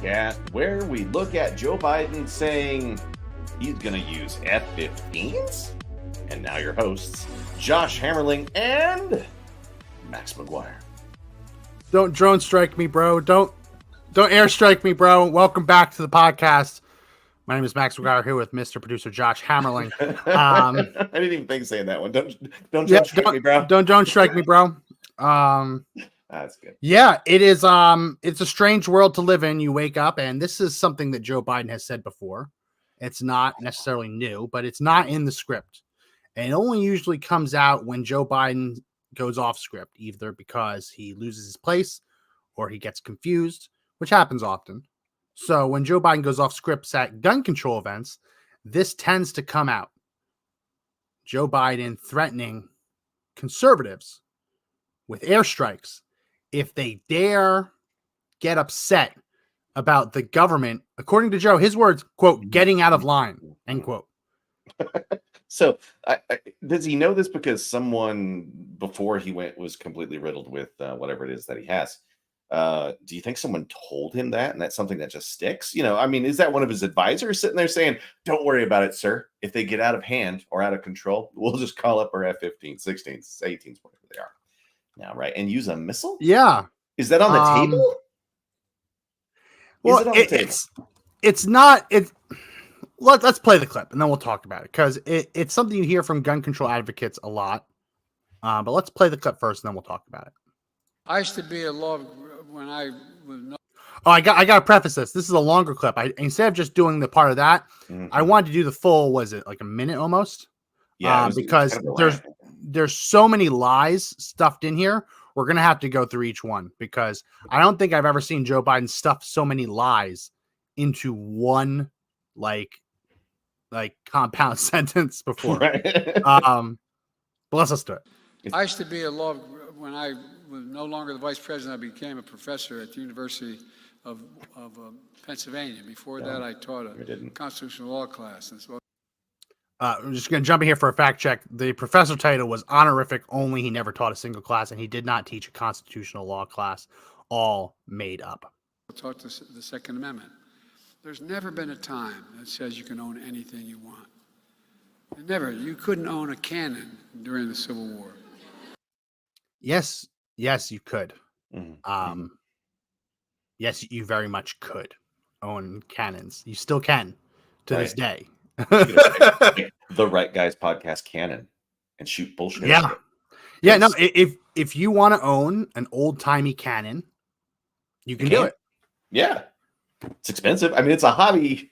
podcast where we look at Joe Biden saying he's going to use F-15s. And now your hosts, Josh Hammerling and Max McGuire. Don't drone strike me, bro. Don't airstrike me, bro. Welcome back to the podcast. My name is Max McGuire here with Mr. Producer Josh Hammerling. I didn't even think of saying that one. Don't strike me, bro. Don't strike me, bro. That's good. Yeah, it is. It's a strange world to live in. You wake up, and this is something that Joe Biden has said before. It's not necessarily new, but it's not in the script. And it only usually comes out when Joe Biden goes off script, either because he loses his place or he gets confused, which happens often. So when Joe Biden goes off scripts at gun control events, this tends to come out. Joe Biden threatening conservatives with airstrikes if they dare get upset about the government, according to Joe, his words, quote, getting out of line, end quote. So does he know this because someone before he went was completely riddled with whatever it is that he has? Do you think someone told him that and that's something that just sticks? You know, I mean, is that one of his advisors sitting there saying, don't worry about it, sir. If they get out of hand or out of control, we'll just call up our F-15s, 16s, 18s, whatever they are now, right? And use a missile? Yeah. Is that on the table? Well, it's not. Let's play the clip and then we'll talk about it because it's something you hear from gun control advocates a lot. But let's play the clip first and then we'll talk about it. I used to be a law when I was. Oh, I got to preface this. This is a longer clip. Instead of just doing the part of that, I wanted to do the full. Was it like a minute almost? Yeah, because there's so many lies stuffed in here. We're gonna have to go through each one because I don't think I've ever seen Joe Biden stuff so many lies into one like compound sentence before. Right. But let's do it. I used to be a law when I was no longer the vice president. I became a professor at the University of Pennsylvania. Before that, I taught a constitutional law class. And so I'm just going to jump in here for a fact check. The professor title was honorific only. He never taught a single class, and he did not teach a constitutional law class. All made up. I taught the Second Amendment. There's never been a time that says you can own anything you want. Never. You couldn't own a cannon during the Civil War. Yes, you could. Yes, you very much could own cannons. You still can to this day. The Right Guys podcast cannon and shoot bullshit. Yeah. No, if you want to own an old timey cannon, you can do it. Yeah, it's expensive. I mean, it's a hobby.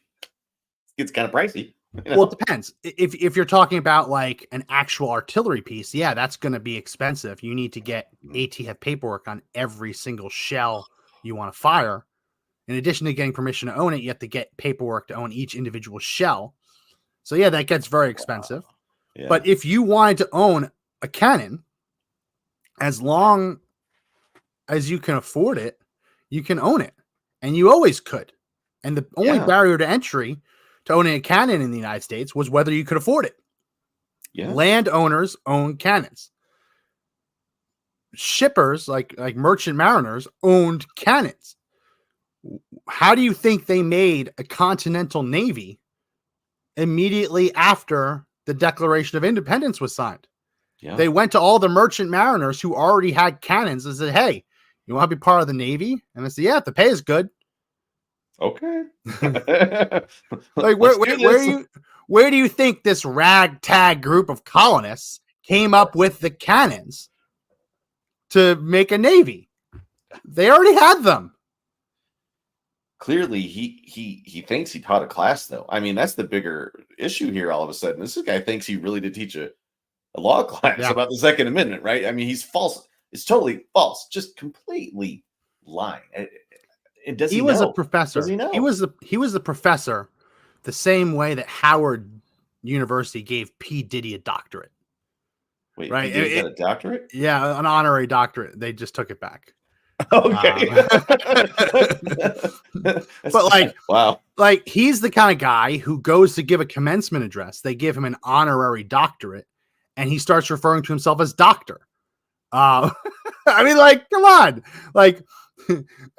It's kind of pricey. You know? Well, it depends. If you're talking about like an actual artillery piece, yeah, that's going to be expensive. You need to get ATF paperwork on every single shell you want to fire. In addition to getting permission to own it, you have to get paperwork to own each individual shell. So yeah, that gets very expensive. Wow. Yeah. But if you wanted to own a cannon, as long as you can afford it, you can own it. And you always could. And the only barrier to entry to owning a cannon in the United States was whether you could afford it. Yeah. Landowners own cannons. Shippers, like merchant mariners, owned cannons. How do you think they made a continental navy immediately after the Declaration of Independence was signed? Yeah. They went to all the merchant mariners who already had cannons and said, hey, you want to be part of the Navy? And they said, yeah, if the pay is good. Okay. Like where do you think this ragtag group of colonists came up with the cannons to make a navy? They already had them. Clearly, he thinks he taught a class, though. I mean, that's the bigger issue here. All of a sudden, this guy thinks he really did teach a law class about the Second Amendment, right? I mean, he's false. It's totally false. Just completely lying. And does he was know? A professor. Does he know? He was the professor the same way that Howard University gave P. Diddy a doctorate. Wait, right? He got a doctorate? Yeah, an honorary doctorate. They just took it back. Okay. But wow. Like he's the kind of guy who goes to give a commencement address. They give him an honorary doctorate and he starts referring to himself as doctor. I mean, like, come on, like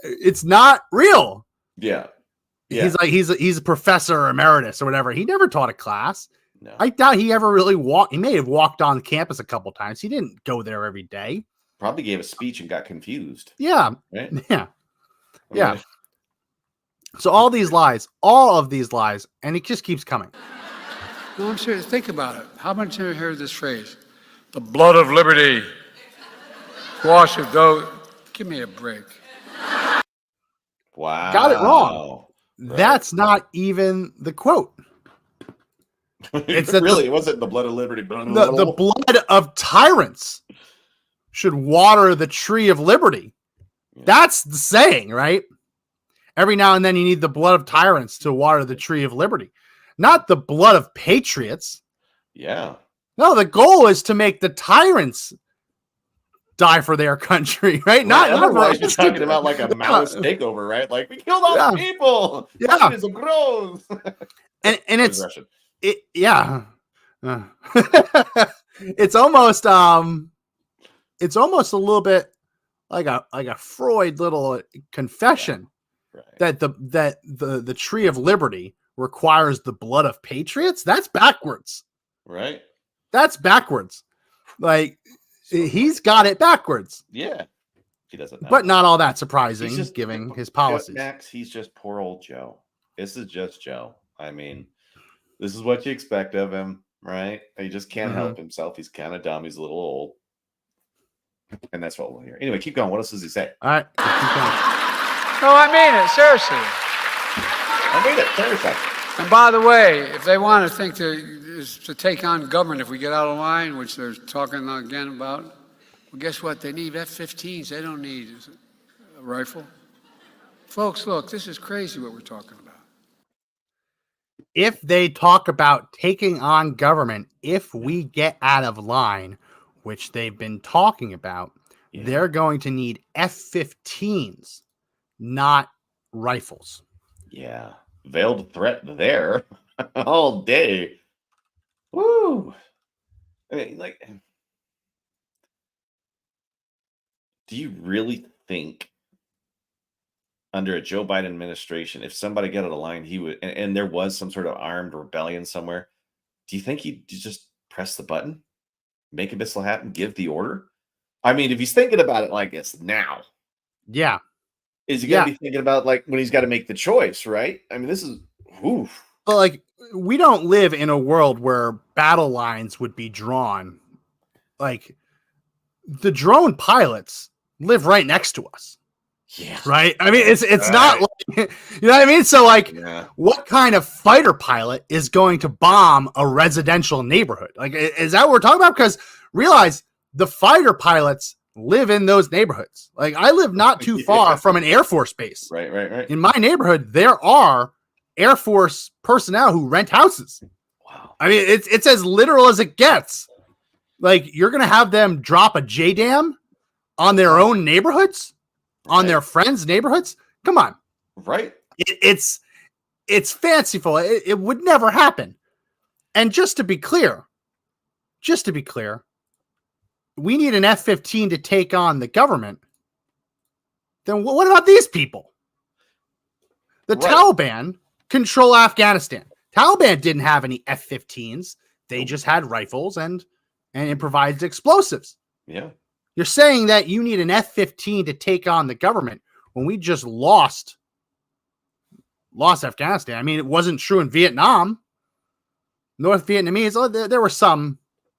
it's not real. Yeah. He's like he's a professor emeritus or whatever. He never taught a class. No. I doubt he ever really walked. He may have walked on campus a couple times. He didn't go there every day. Probably gave a speech and got confused. Yeah. Right? Yeah. I Yeah. mean, So all of these lies, and it just keeps coming. No, I'm serious. Think about it. How many times have you heard this phrase? The blood of liberty. Wash of dough. Give me a break. wow. Got it wrong. Right. That's not even the quote. It's really, it wasn't the blood of liberty. The blood of tyrants should water the tree of liberty. Yeah. That's the saying, right? Every now and then you need the blood of tyrants to water the tree of liberty, not the blood of patriots. Yeah. No, the goal is to make the tyrants die for their country, right? Not otherwise you're talking about like a Maoist takeover, right? Like we killed all the people. Yeah. Communism grows. and it's Russian. it's almost a little bit like a Freud little confession. Right. That the tree of liberty requires the blood of patriots. That's backwards. Right. That's backwards. Like he's got it backwards. Yeah. He doesn't know. But not all that surprising, Just, given his policies. Max, he's just poor old Joe. This is just Joe. I mean, this is what you expect of him, right? He just can't help himself. He's kind of dumb. He's a little old. And that's what we'll hear. Anyway, keep going. What else does he say? All right. Keep going. No, I mean it. Seriously. I mean it. Seriously. And by the way, if they want to think to take on government if we get out of line, which they're talking again about, well, guess what? They need F-15s. They don't need a rifle. Folks, look, this is crazy what we're talking about. If they talk about taking on government, if we get out of line, which they've been talking about, they're going to need F-15s, not rifles. Yeah. Veiled threat there all day. Woo. I mean, like, do you really think under a Joe Biden administration, if somebody got out of line, he would, and there was some sort of armed rebellion somewhere, do you think he'd just press the button, make a missile happen, give the order? I mean, if he's thinking about it like it's now, yeah, is he going to be thinking about like when he's got to make the choice, right? I mean, this is, oof. But like, we don't live in a world where battle lines would be drawn. Like, the drone pilots live right next to us. Yeah. Right. I mean, it's not like, you know what I mean? So like, what kind of fighter pilot is going to bomb a residential neighborhood? Like, is that what we're talking about? Because realize the fighter pilots live in those neighborhoods. Like, I live not too far from an Air Force base. Right. In my neighborhood, there are Air Force personnel who rent houses. Wow. I mean, it's as literal as it gets. Like, you're going to have them drop a JDAM on their own neighborhoods, on their friends' neighborhoods. Come on. Right. It's fanciful. It would never happen. And just to be clear, we need an F-15 to take on the government. Then what about these people? The Taliban control Afghanistan. Taliban didn't have any F-15s. They just had rifles and improvised explosives. Yeah. You're saying that you need an F-15 to take on the government when we just lost Afghanistan. I mean, it wasn't true in Vietnam. North Vietnamese,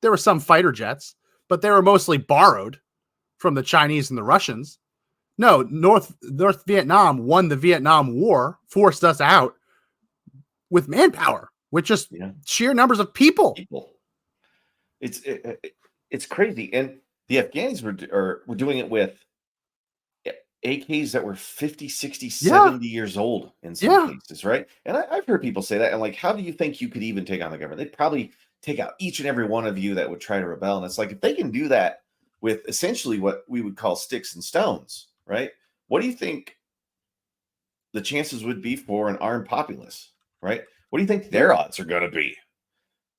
there were some fighter jets, but they were mostly borrowed from the Chinese and the Russians. No, North Vietnam won the Vietnam War, forced us out with manpower, with just sheer numbers of people. It's crazy. And the Afghans were doing it with AKs that were 50, 60, 70 years old in some cases, right? And I've heard people say that. And like, how do you think you could even take on the government? They'd probably take out each and every one of you that would try to rebel. And it's like, if they can do that with essentially what we would call sticks and stones, right? What do you think the chances would be for an armed populace, right? What do you think their odds are going to be?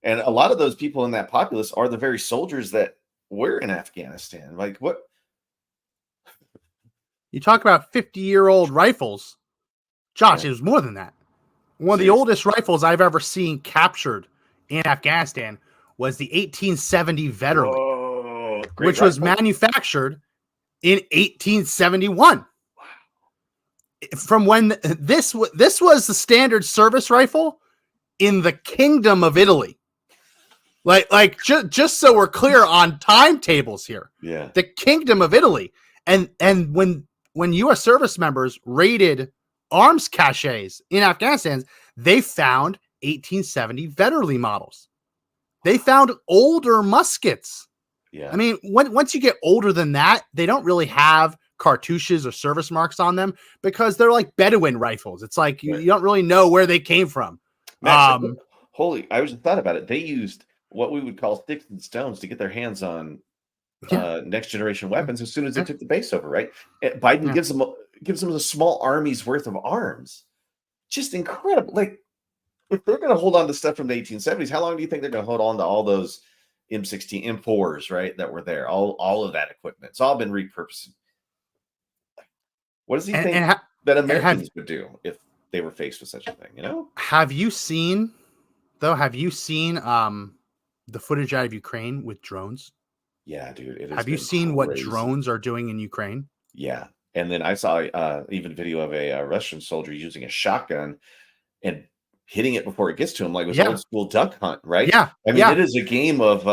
And a lot of those people in that populace are the very soldiers that were in Afghanistan. Like, what? You talk about 50-year-old rifles. Josh, Yeah. it was more than that. One of the Seriously. oldest rifles I've ever seen captured in Afghanistan was the 1870 Vetterli, Whoa, great which was rifle. manufactured in 1871. From when this was the standard service rifle in the Kingdom of Italy. Just so we're clear on timetables here, Yeah. the Kingdom of Italy, and when U.S. service members raided arms caches in Afghanistan, they found 1870 Vetterli models. They found older muskets. Yeah. I mean, once you get older than that, they don't really have cartouches or service marks on them because they're like Bedouin rifles. It's like you Right. don't really know where they came from. Max, holy, I just thought about it. They used what we would call sticks and stones to get their hands on Yeah. next generation weapons as soon as they Yeah. took the base over, right? Biden Yeah. gives them a small army's worth of arms. Just incredible. Like, if they're going to hold on to stuff from the 1870s, how long do you think they're going to hold on to all those M16, M4s, right, that were there? All of that equipment. It's all been repurposed. What does he think that Americans would do if they were faced with such a thing, you know? Have you seen the footage out of Ukraine with drones? Yeah, dude, it has Have you been seen what crazy. drones are doing in Ukraine? Yeah. And then I saw even video of a Russian soldier using a shotgun and hitting it before it gets to him, like it was Yeah. old school duck hunt, right? Yeah. I mean, Yeah. it is a game of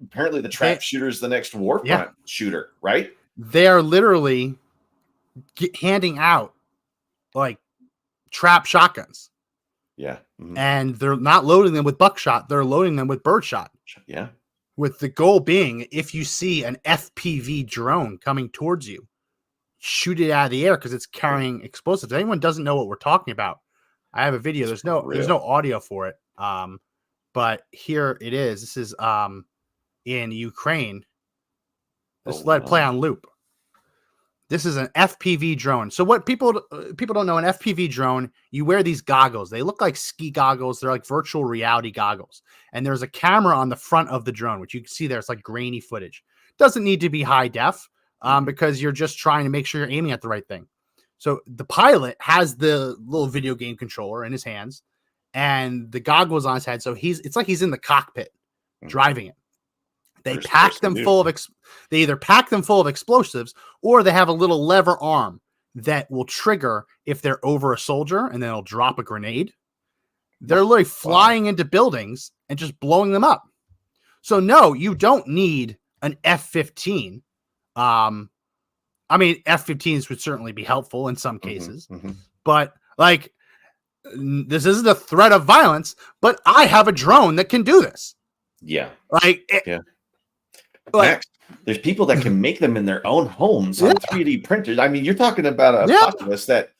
apparently the trap shooter's the next war Yeah. front shooter, right? They are literally handing out like trap shotguns, Yeah. Mhm. and they're not loading them with buckshot. They're loading them with birdshot, Yeah. with the goal being if you see an FPV drone coming towards you, shoot it out of the air because it's carrying explosives. If anyone doesn't know what we're talking about, I have a video. It's There's no audio for it. But here it is. This is in Ukraine. Just let it play on loop. This is an FPV drone. So what people don't know, an FPV drone, you wear these goggles. They look like ski goggles. They're like virtual reality goggles. And there's a camera on the front of the drone, which you can see there. It's like grainy footage. Doesn't need to be high def because you're just trying to make sure you're aiming at the right thing. So the pilot has the little video game controller in his hands and the goggles on his head. So it's like he's in the cockpit driving it. They pack them full of they either pack them full of explosives or they have a little lever arm that will trigger if they're over a soldier and then it'll drop a grenade. They're literally flying into buildings and just blowing them up. So no, you don't need an F-15. I mean, F-15s would certainly be helpful in some cases, but like this isn't a threat of violence, but I have a drone that can do this. Yeah. Yeah. Max, there's people that can make them in their own homes on 3D printers. I mean, you're talking about a populace that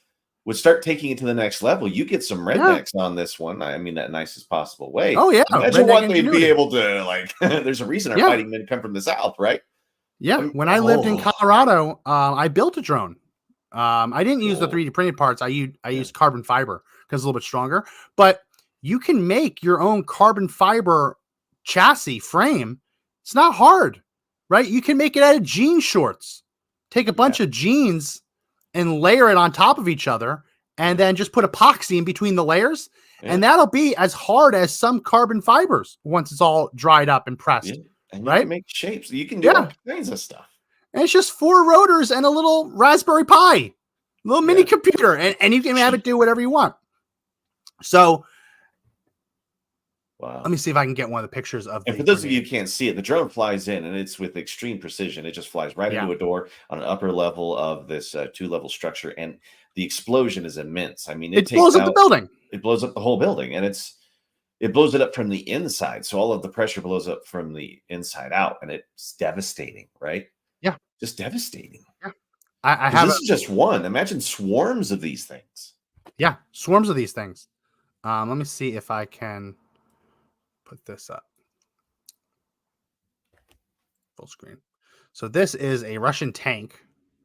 would start taking it to the next level. You get some rednecks on this one. I mean, that nicest possible way. Oh, yeah. Imagine what they'd be able to, like, there's a reason our fighting men come from the South, right? Yeah. When I lived in Colorado, I built a drone. I didn't use the 3D printed parts. I used carbon fiber because it's a little bit stronger. But you can make your own carbon fiber chassis frame. It's not hard, right? You can make it out of jean shorts. Take a bunch of jeans and layer it on top of each other and then just put epoxy in between the layers. And that'll be as hard as some carbon fibers once it's all dried up and pressed. And you can make shapes. You can do all kinds of stuff. And it's just 4 rotors and a little Raspberry Pi, little mini computer, and you can have it do whatever you want. So let me see if I can get one of the pictures of. And for those of you who can't see it, the drone flies in, and it's with extreme precision. It just flies right into a door on an upper level of this 2-level structure, and the explosion is immense. I mean, it blows up the building. It blows up the whole building, and it blows it up from the inside. So all of the pressure blows up from the inside out, and it's devastating, right? Yeah, just devastating. Yeah, I have. This is just one. Imagine swarms of these things. Yeah, swarms of these things. Let me see if I can put this up full screen. So this is a Russian tank.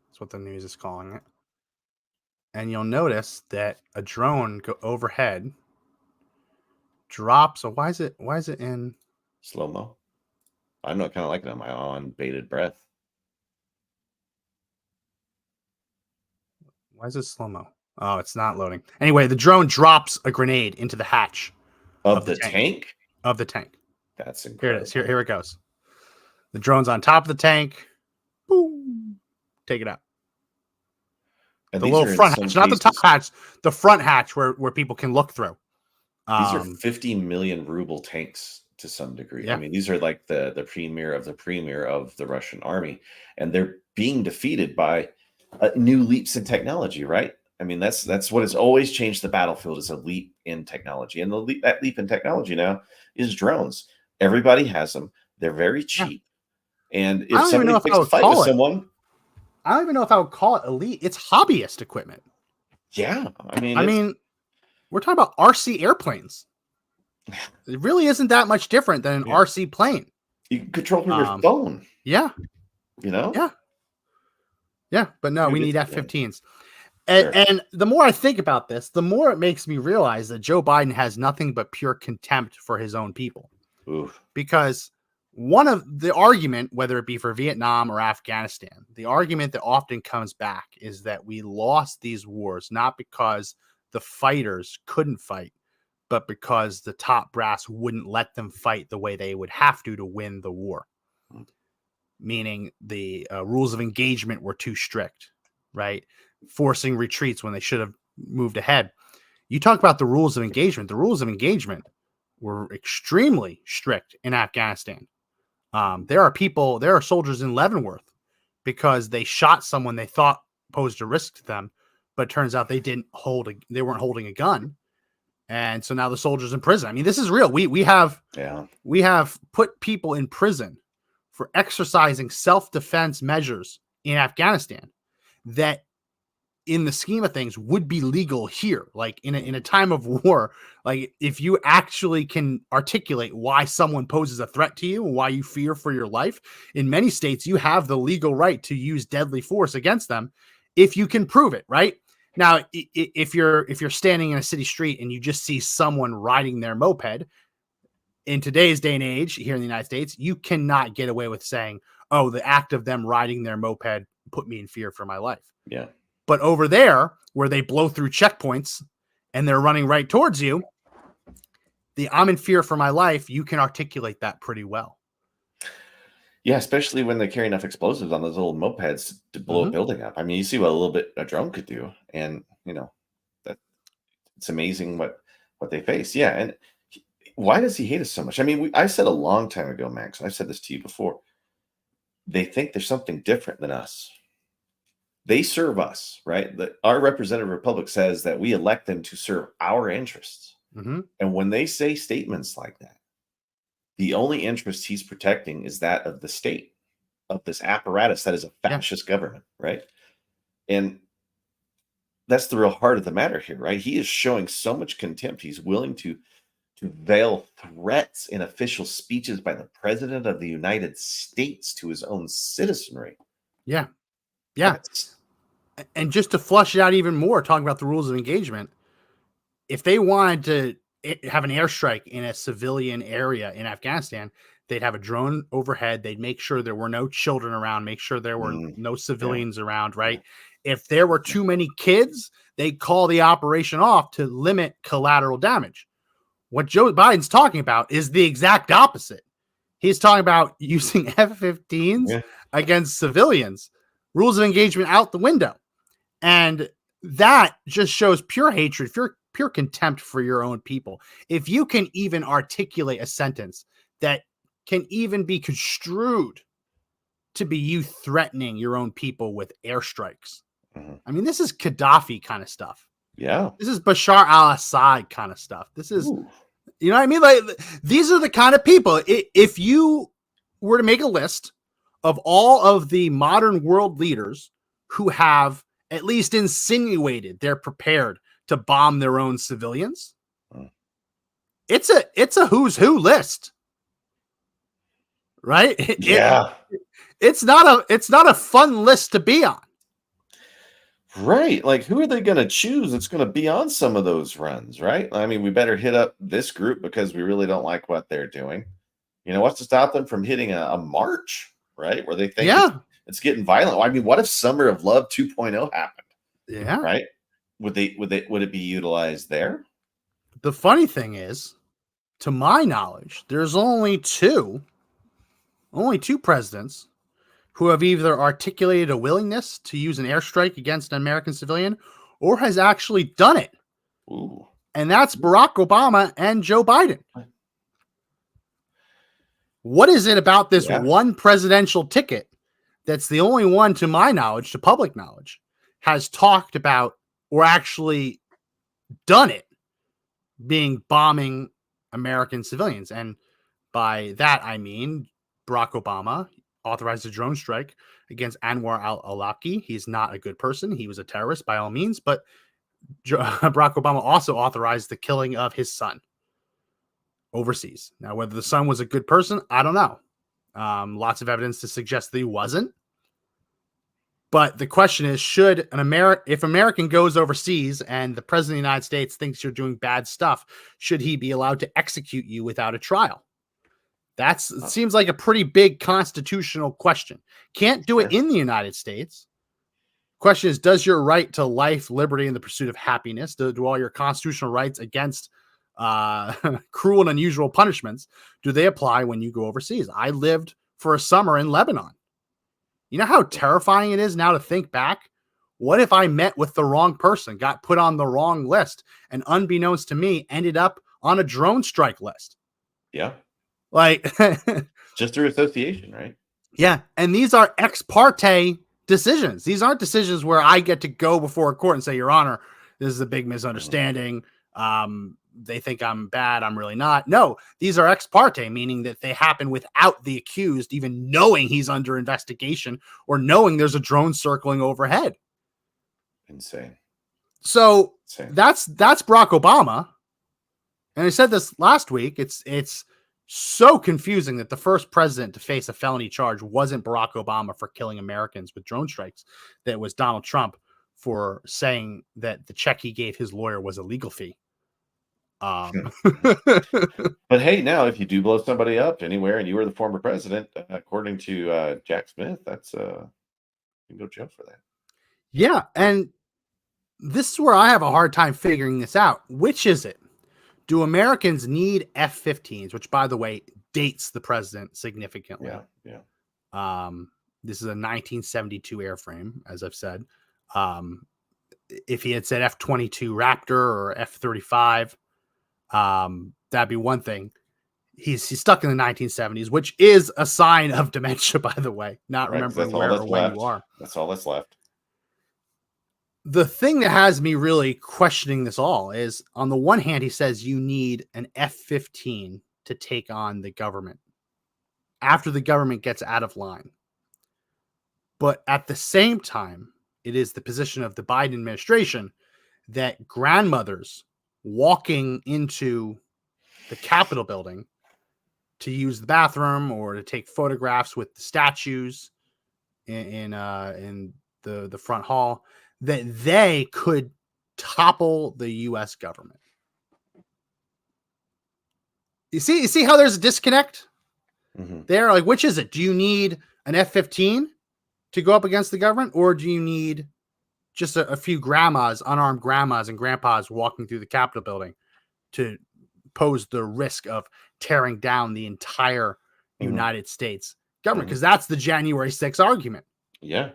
That's what the news is calling it. And you'll notice that a drone overhead drops. So why is it in slow-mo? I don't know, kind of like it on my on bated breath. Why is it slow-mo? Oh, it's not loading. Anyway, the drone drops a grenade into the hatch Of the tank? Of the tank. That's Here incredible. it is. Here it goes. The drone's on top of the tank. Boom. Take it out. And The these little are in front some hatch, not the top cases- hatch, the front hatch where people can look through. These are 50 million ruble tanks to some degree. I Yeah. mean, these are like the premier of the Russian army, and they're being defeated by new leaps in technology, right? I mean, that's what has always changed the battlefield, is a leap in technology, and that leap in technology now is drones. Everybody has them. They're very cheap, and I if don't even know somebody if I picks a would fight with call it. someone, I don't even know if I would call it elite. It's hobbyist equipment. yeah, I mean, we're talking about RC airplanes. It really isn't that much different than an RC plane. you can control from your phone. Yeah. You know? Yeah. But no, Dude, we need it's F-15s. Sure. And the more I think about this, the more it makes me realize that Joe Biden has nothing but pure contempt for his own people. Oof. Because one of the argument, whether it be for Vietnam or Afghanistan, the argument that often comes back is that we lost these wars not because the fighters couldn't fight, but because the top brass wouldn't let them fight the way they would have to win the war. Meaning the rules of engagement were too strict, right? Forcing retreats when they should have moved ahead. You talk about the rules of engagement. The rules of engagement were extremely strict in Afghanistan. There are soldiers in Leavenworth because they shot someone they thought posed a risk to them, but it turns out they weren't holding a gun. And so now the soldiers in prison. I mean, this is real. We have put people in prison for exercising self-defense measures in Afghanistan that in the scheme of things would be legal here. Like in a time of war, like if you actually can articulate why someone poses a threat to you and why you fear for your life, in many states, you have the legal right to use deadly force against them if you can prove it, right? Now, if you're standing in a city street and you just see someone riding their moped, in today's day and age here in the United States, you cannot get away with saying, oh, the act of them riding their moped put me in fear for my life. Yeah. But over there, where they blow through checkpoints and they're running right towards you, I'm in fear for my life, you can articulate that pretty well. Yeah, especially when they carry enough explosives on those little mopeds to blow a building up. I mean, you see what a drone could do, and that it's amazing what they face. Yeah, and why does he hate us so much? I mean, I said a long time ago, Max, I've said this to you before. They think there's something different than us. They serve us, right? Our representative republic says that we elect them to serve our interests. And when they say statements like that, the only interest he's protecting is that of the state, of this apparatus that is a fascist government, right? And that's the real heart of the matter here, right? He is showing so much contempt. He's willing to veil threats in official speeches by the president of the United States to his own citizenry. Yeah. And just to flush it out even more, talking about the rules of engagement, if they wanted to have an airstrike in a civilian area in Afghanistan, they'd have a drone overhead. They'd make sure there were no children around, make sure there were no civilians around, right? If there were too many kids, they'd call the operation off to limit collateral damage. What Joe Biden's talking about is the exact opposite. He's talking about using F-15s against civilians, rules of engagement out the window. And that just shows pure hatred, pure contempt for your own people. If you can even articulate a sentence that can even be construed to be you threatening your own people with airstrikes. I mean, this is Gaddafi kind of stuff. Yeah. This is Bashar al-Assad kind of stuff. This is, you know what I mean? Like, these are the kind of people, if you were to make a list of all of the modern world leaders who have at least insinuated they're prepared to bomb their own civilians, it's a who's who list, right? It's not a fun list to be on. Right. Like, who are they going to choose that's going to be on some of those runs, right? I mean, we better hit up this group because we really don't like what they're doing. What's to stop them from hitting a march, right? Where they think it's getting violent. I mean, what if Summer of Love 2.0 happened? Yeah. Right? would it be utilized there? The funny thing is, to my knowledge, there's only two presidents who have either articulated a willingness to use an airstrike against an American civilian or has actually done it. Ooh. And that's Barack Obama and Joe Biden. What is it about this one presidential ticket that's the only one, to my knowledge, to public knowledge, has talked about or actually done it being bombing American civilians? And by that, I mean Barack Obama authorized a drone strike against Anwar al-Awlaki. He's not a good person. He was a terrorist by all means, but Barack Obama also authorized the killing of his son overseas. Now, whether the son was a good person, I don't know. Lots of evidence to suggest that he wasn't. But the question is, if American goes overseas and the president of the United States thinks you're doing bad stuff, should he be allowed to execute you without a trial? It seems like a pretty big constitutional question. Can't do it in the United States. Question is, does your right to life, liberty, and the pursuit of happiness, do all your constitutional rights against cruel and unusual punishments, do they apply when you go overseas? I lived for a summer in Lebanon. You know how terrifying it is now to think back? What if I met with the wrong person, got put on the wrong list, and unbeknownst to me, ended up on a drone strike list? Yeah. Like, just through association, right? Yeah. And these are ex parte decisions. These aren't decisions where I get to go before a court and say, Your Honor, this is a big misunderstanding. They think I'm bad. I'm really not. No, these are ex parte, meaning that they happen without the accused even knowing he's under investigation or knowing there's a drone circling overhead. Insane. So that's Barack Obama. And I said this last week. It's so confusing that the first president to face a felony charge wasn't Barack Obama for killing Americans with drone strikes. That was Donald Trump for saying that the check he gave his lawyer was a legal fee. But hey, now if you do blow somebody up anywhere and you were the former president, according to Jack Smith, that's you can go jail for that. Yeah, and this is where I have a hard time figuring this out. Which is it? Do Americans need F-15s, which, by the way, dates the president significantly? Yeah. This is a 1972 airframe, as I've said. If he had said F-22 Raptor or F-35, that'd be one thing. He's stuck in the 1970s, which is a sign of dementia, by the way. Not remembering where or when you are. That's all that's left. The thing that has me really questioning this all is, on the one hand, he says you need an F-15 to take on the government after the government gets out of line. But at the same time, it is the position of the Biden administration that grandmothers walking into the Capitol building to use the bathroom or to take photographs with the statues in the front hall, that they could topple the U.S. government. You see how there's a disconnect there? Like, which is it? Do you need an F-15 to go up against the government, or do you need just a few grandmas, unarmed grandmas and grandpas walking through the Capitol building to pose the risk of tearing down the entire United States government? Because that's the January 6th argument. Yeah.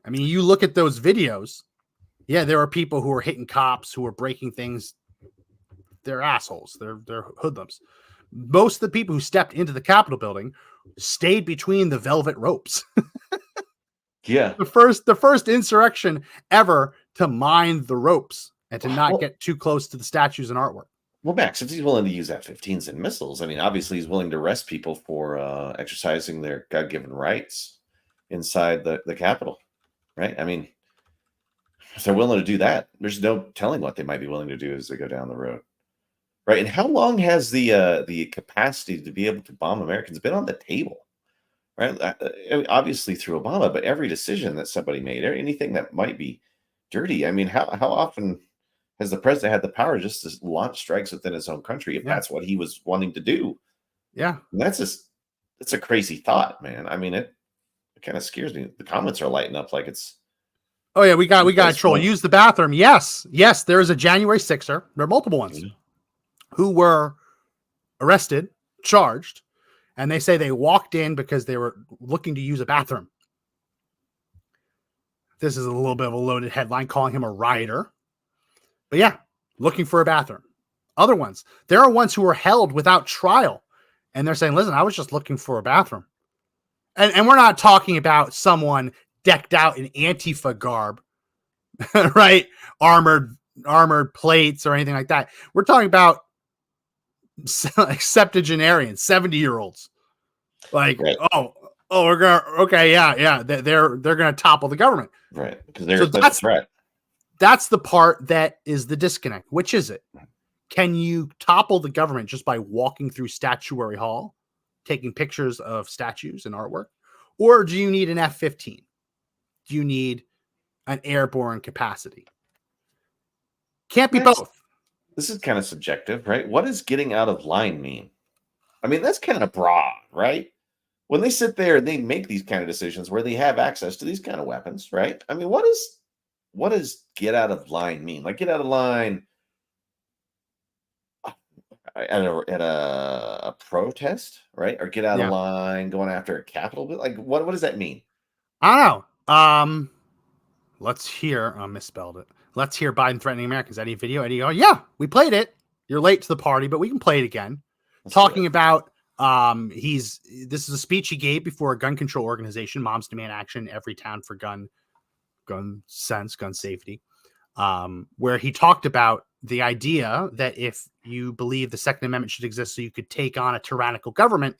I mean, you look at those videos. Yeah, there are people who are hitting cops, who are breaking things. They're assholes. They're hoodlums. Most of the people who stepped into the Capitol building stayed between the velvet ropes. Yeah. The first insurrection ever to mind the ropes and to not get too close to the statues and artwork. Well, Max, if he's willing to use F-15s and missiles, I mean, obviously he's willing to arrest people for exercising their God-given rights inside the Capitol. Right? I mean, if they're willing to do that, there's no telling what they might be willing to do as they go down the road. Right? And how long has the capacity to be able to bomb Americans been on the table? Right? Obviously through Obama, but every decision that somebody made, anything that might be dirty. I mean, how often has the president had the power just to launch strikes within his own country if that's what he was wanting to do? Yeah. And that's a crazy thought, man. I mean, it kind of scares me. The comments are lighting up like it's Oh yeah, we got a troll. Well, Use the bathroom. Yes, there is a January 6er. There are multiple ones who were arrested, charged, and they say they walked in because they were looking to use a bathroom. This is a little bit of a loaded headline, calling him a rioter. But yeah, looking for a bathroom. Other ones, there are ones who were held without trial, and they're saying, "Listen, I was just looking for a bathroom." And we're not talking about someone decked out in Antifa garb, right? Armored plates or anything like that. We're talking about septuagenarians, 70-year-olds. Like, right. we're gonna yeah. They're gonna topple the government, Right? Because they're such a threat. That's the part that is the disconnect. Which is it? Can you topple the government just by walking through Statuary Hall, taking pictures of statues and artwork? Or do you need an F-15? Do you need an airborne capacity? Can't be both. This is kind of subjective, right? What does getting out of line mean? I mean, that's kind of broad, right? When they sit there and they make these kind of decisions where they have access to these kind of weapons, right? I mean, what does get out of line mean? Like, get out of line at a protest, right? Or get out of line going after a Capitol? Like, what does that mean? I don't know. Let's hear. I misspelled it. Let's hear Biden threatening Americans. Any video? Eddie, oh yeah, we played it. You're late to the party, but we can play it again. Talking about this is a speech he gave before a gun control organization, Moms Demand Action, every town for gun sense, gun safety, where he talked about the idea that if you believe the Second Amendment should exist so you could take on a tyrannical government,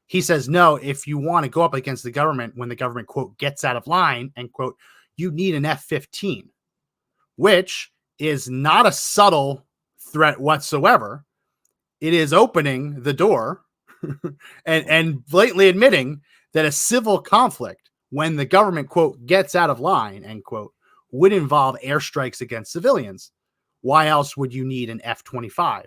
he says, no, if you want to go up against the government when the government, quote, gets out of line, end quote, you need an F-15, which is not a subtle threat whatsoever. It is opening the door and blatantly admitting that a civil conflict, when the government, quote, gets out of line, end quote, would involve airstrikes against civilians. Why else would you need an F-25?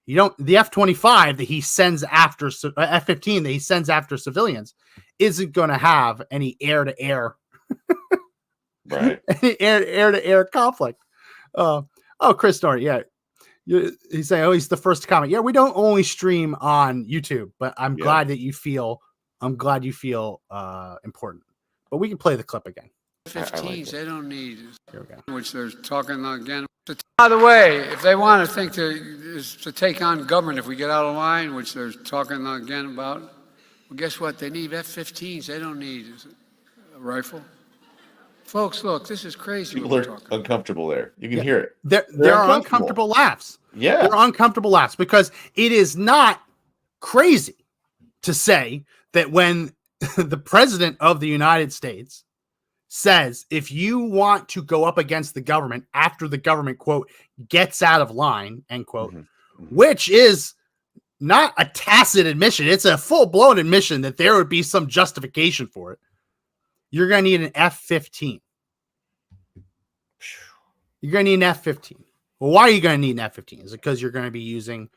You don't. The F-25 that he sends after F-15 that he sends after civilians isn't going to have any air-to-air, right? Any air-to-air conflict. Chris Norton, yeah. He's saying, he's the first to comment. Yeah, we don't only stream on YouTube, but I'm glad that you feel. I'm glad you feel important. But we can play the clip again. 15s, they don't need. Here we go. Which they're talking again. By the way, if they want to think to take on government, if we get out of line, which they're talking again about, well, guess what? They need F-15s. They don't need a rifle. Folks, look, this is crazy. People are uncomfortable there. You can hear it. There are uncomfortable laughs. Yeah. There are uncomfortable laughs because it is not crazy to say that when the president of the United States says, if you want to go up against the government after the government, quote, gets out of line, end quote, which is not a tacit admission. It's a full-blown admission that there would be some justification for it. You're going to need an F-15. You're going to need an F-15. Well, why are you going to need an F-15? Is it because you're going to be using,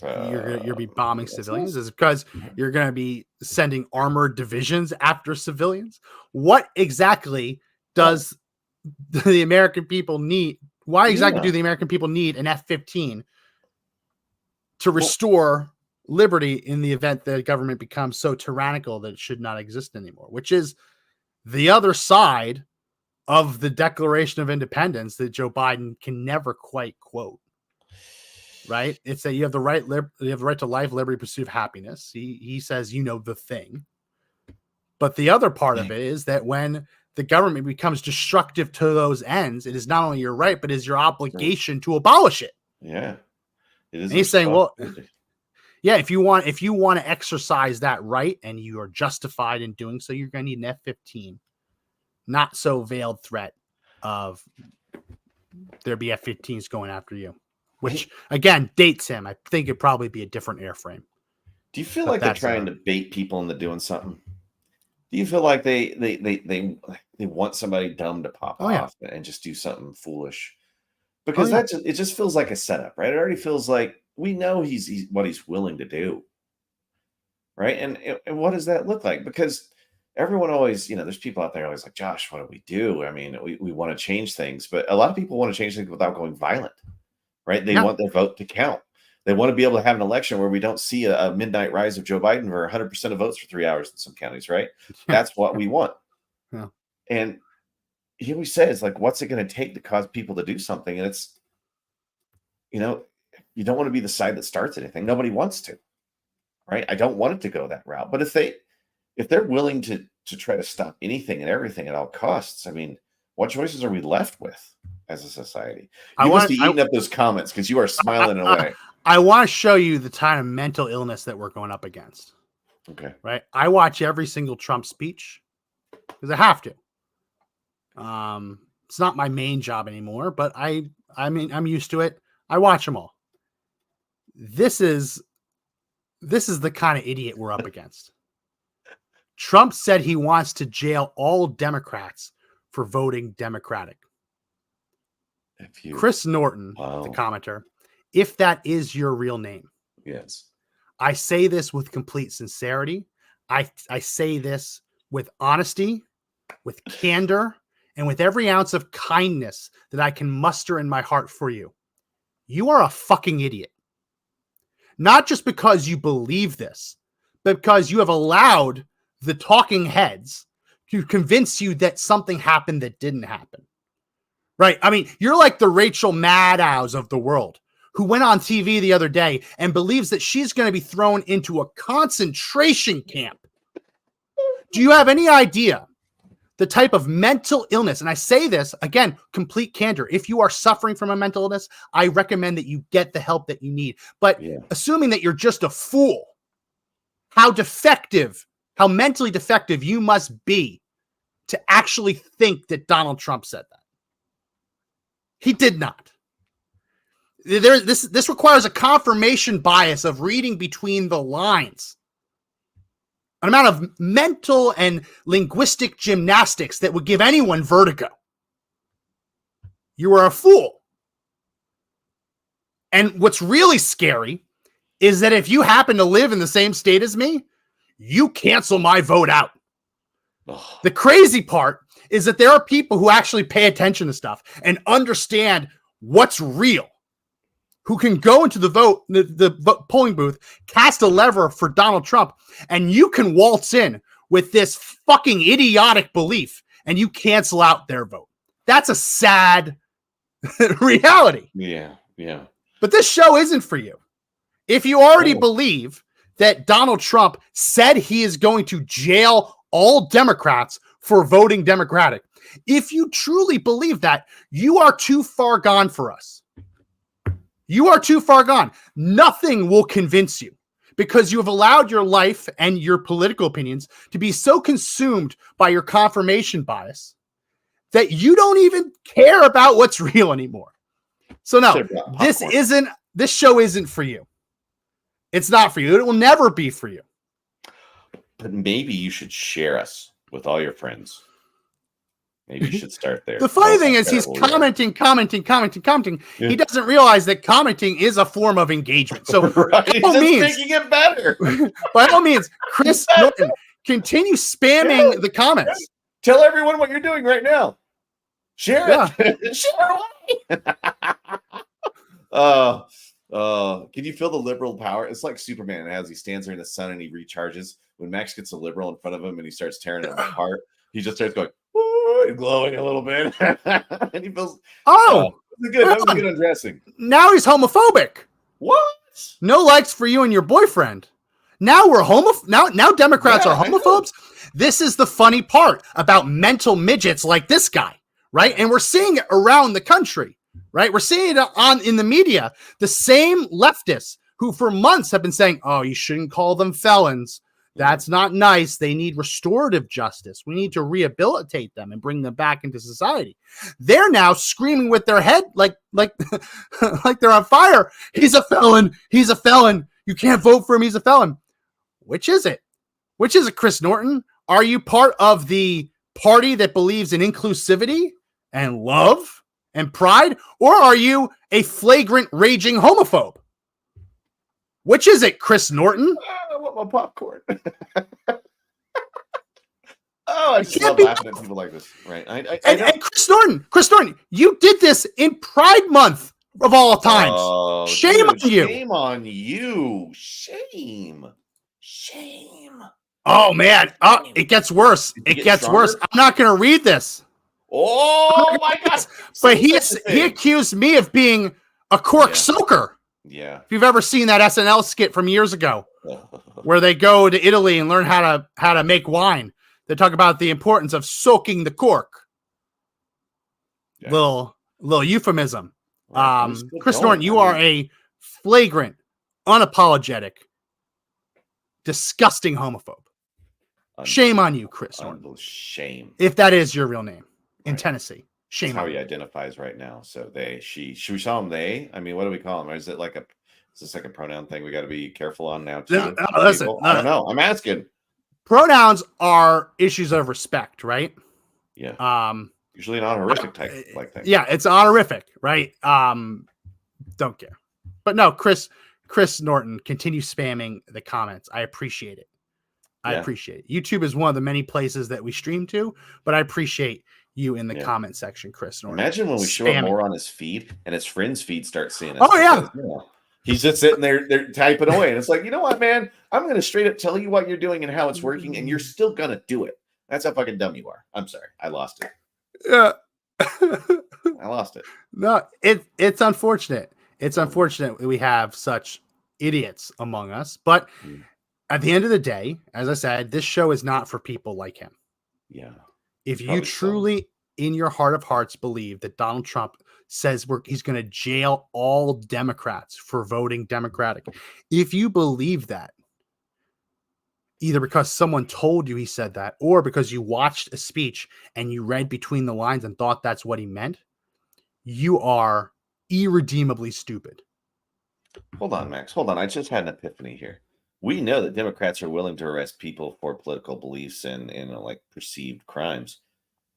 you're going to be bombing civilians? Is it because you're going to be sending armored divisions after civilians? What exactly does the American people need? Why exactly do the American people need an F-15 to restore liberty in the event that government becomes so tyrannical that it should not exist anymore, which is the other side of the Declaration of Independence that Joe Biden can never quite quote. Right? It's that you have the right to life, liberty, pursuit of happiness. He says, the thing. But the other part of it is that when the government becomes destructive to those ends, it is not only your right, but it is your obligation to abolish it. Yeah. It is. And he's saying, well, yeah, if you want to exercise that right and you are justified in doing so, you're going to need an F-15. Not so veiled threat of there be F-15s going after you, which again dates him. I think it'd probably be a different airframe. Do you feel like they're trying to bait people into doing something? Do you feel like they want somebody dumb to pop off and just do something foolish? Because it just feels like a setup, right? It already feels like we know he's what he's willing to do, right? And what does that look like? Because everyone always, there's people out there always like, Josh, what do we do? I mean, we want to change things, but a lot of people want to change things without going violent, right? They Yeah. want their vote to count. They want to be able to have an election where we don't see a midnight rise of Joe Biden for 100% of votes for 3 hours in some counties, right? That's what we want. Yeah. And he always says, like, what's it going to take to cause people to do something? And it's, you don't want to be the side that starts anything. Nobody wants to, right? I don't want it to go that route. But if they're willing to try to stop anything and everything at all costs, I mean, what choices are we left with as a society? You must be eating up those comments because you are smiling away. I want to show you the kind of mental illness that we're going up against. Okay. Right. I watch every single Trump speech because I have to. It's not my main job anymore, but I'm used to it. I watch them all. This is the kind of idiot we're up against. Trump said he wants to jail all Democrats for voting Democratic. Chris Norton, the commenter, if that is your real name. Yes. I say this with complete sincerity. I say this with honesty, with candor, and with every ounce of kindness that I can muster in my heart for you. You are a fucking idiot. Not just because you believe this, but because you have allowed the talking heads to convince you that something happened that didn't happen. Right? I mean, you're like the Rachel Maddows of the world, who went on TV the other day and believes that she's going to be thrown into a concentration camp. Do you have any idea the type of mental illness? And I say this, again, complete candor. If you are suffering from a mental illness, I recommend that you get the help that you need. But assuming that you're just a fool, how mentally defective you must be to actually think that Donald Trump said that. He did not. This requires a confirmation bias of reading between the lines. An amount of mental and linguistic gymnastics that would give anyone vertigo. You are a fool. And what's really scary is that if you happen to live in the same state as me, you cancel my vote out. Oh. The crazy part is that there are people who actually pay attention to stuff and understand what's real, who can go into the polling booth, cast a lever for Donald Trump, and you can waltz in with this fucking idiotic belief and you cancel out their vote. That's a sad reality. Yeah. But this show isn't for you. If you already believe that Donald Trump said he is going to jail all Democrats for voting Democratic, if you truly believe that, you are too far gone for us. You are too far gone. Nothing will convince you because you have allowed your life and your political opinions to be so consumed by your confirmation bias that you don't even care about what's real anymore. So no, this show isn't for you. It's not for you. It will never be for you. But maybe you should share us with all your friends. Maybe you should start there. The funny thing is he's commenting. Yeah. He doesn't realize that commenting is a form of engagement. So right. By all means, making it better. By all means, Chris Norton, continue spamming the comments. Tell everyone what you're doing right now. Share it. Share away. Can you feel the liberal power? It's like Superman as he stands there in the sun and he recharges. When Max gets a liberal in front of him and he starts tearing it apart, he just starts going, and glowing a little bit. And he feels, that was a good undressing. Now he's homophobic. What? No likes for you and your boyfriend. Now we're now Democrats are homophobes. This is the funny part about mental midgets like this guy, right? And we're seeing it around the country, right? We're seeing it in the media. The same leftists who for months have been saying, oh, you shouldn't call them felons. That's not nice. They need restorative justice. We need to rehabilitate them and bring them back into society. They're now screaming with their head like they're on fire. He's a felon. He's a felon. You can't vote for him. He's a felon. Which is it? Which is it, Chris Norton? Are you part of the party that believes in inclusivity and love and pride? Or are you a flagrant, raging homophobe? Which is it, Chris Norton? I want my popcorn. I just love laughing at people like this, right? And Chris Norton, you did this in Pride Month of all times. Oh, Shame dude, on you. Shame on you. Shame. Oh man. Oh, it gets worse. Did you It get gets worse. stronger? I'm not going to read this. Oh my God! But See, that's the he thing. accused me of being a cork Yeah. soaker. Yeah. If you've ever seen that SNL skit from years ago, where they go to Italy and learn how to make wine, they talk about the importance of soaking the cork. Yeah. Little euphemism. Right. I'm still Chris going. Norton, you are a flagrant, unapologetic, disgusting homophobe. Shame on you, Chris Norton. Shame. If that is your real name in Right. Tennessee. Shame That's how on he you. identifies right now. So they, she. Should we call him they? I mean, what do we call him? Or is it like is this like a pronoun thing we got to be careful on now too? Listen, I don't know. I'm asking. Pronouns are issues of respect, right? Yeah. Usually an honorific type like thing. Yeah, it's honorific, right? Don't care. But no, Chris Norton, continue spamming the comments. I appreciate it. I appreciate it. YouTube is one of the many places that we stream to, but I appreciate you in the comment section, Chris Norton. Imagine when we show up more on his feed and his friends' feed start seeing us. Oh, yeah. He's just sitting there, they're typing away. And it's like, you know what, man? I'm going to straight up tell you what you're doing and how it's working, and you're still going to do it. That's how fucking dumb you are. I'm sorry. I lost it. Yeah. I lost it. No, it's unfortunate. It's unfortunate we have such idiots among us. But at the end of the day, as I said, this show is not for people like him. Yeah. If you truly, in your heart of hearts, believe that Donald Trump says he's going to jail all Democrats for voting Democratic, if you believe that, either because someone told you he said that, or because you watched a speech and you read between the lines and thought that's what he meant, you are irredeemably stupid. Hold on, Max. Hold on. I just had an epiphany here. We know that Democrats are willing to arrest people for political beliefs and like perceived crimes.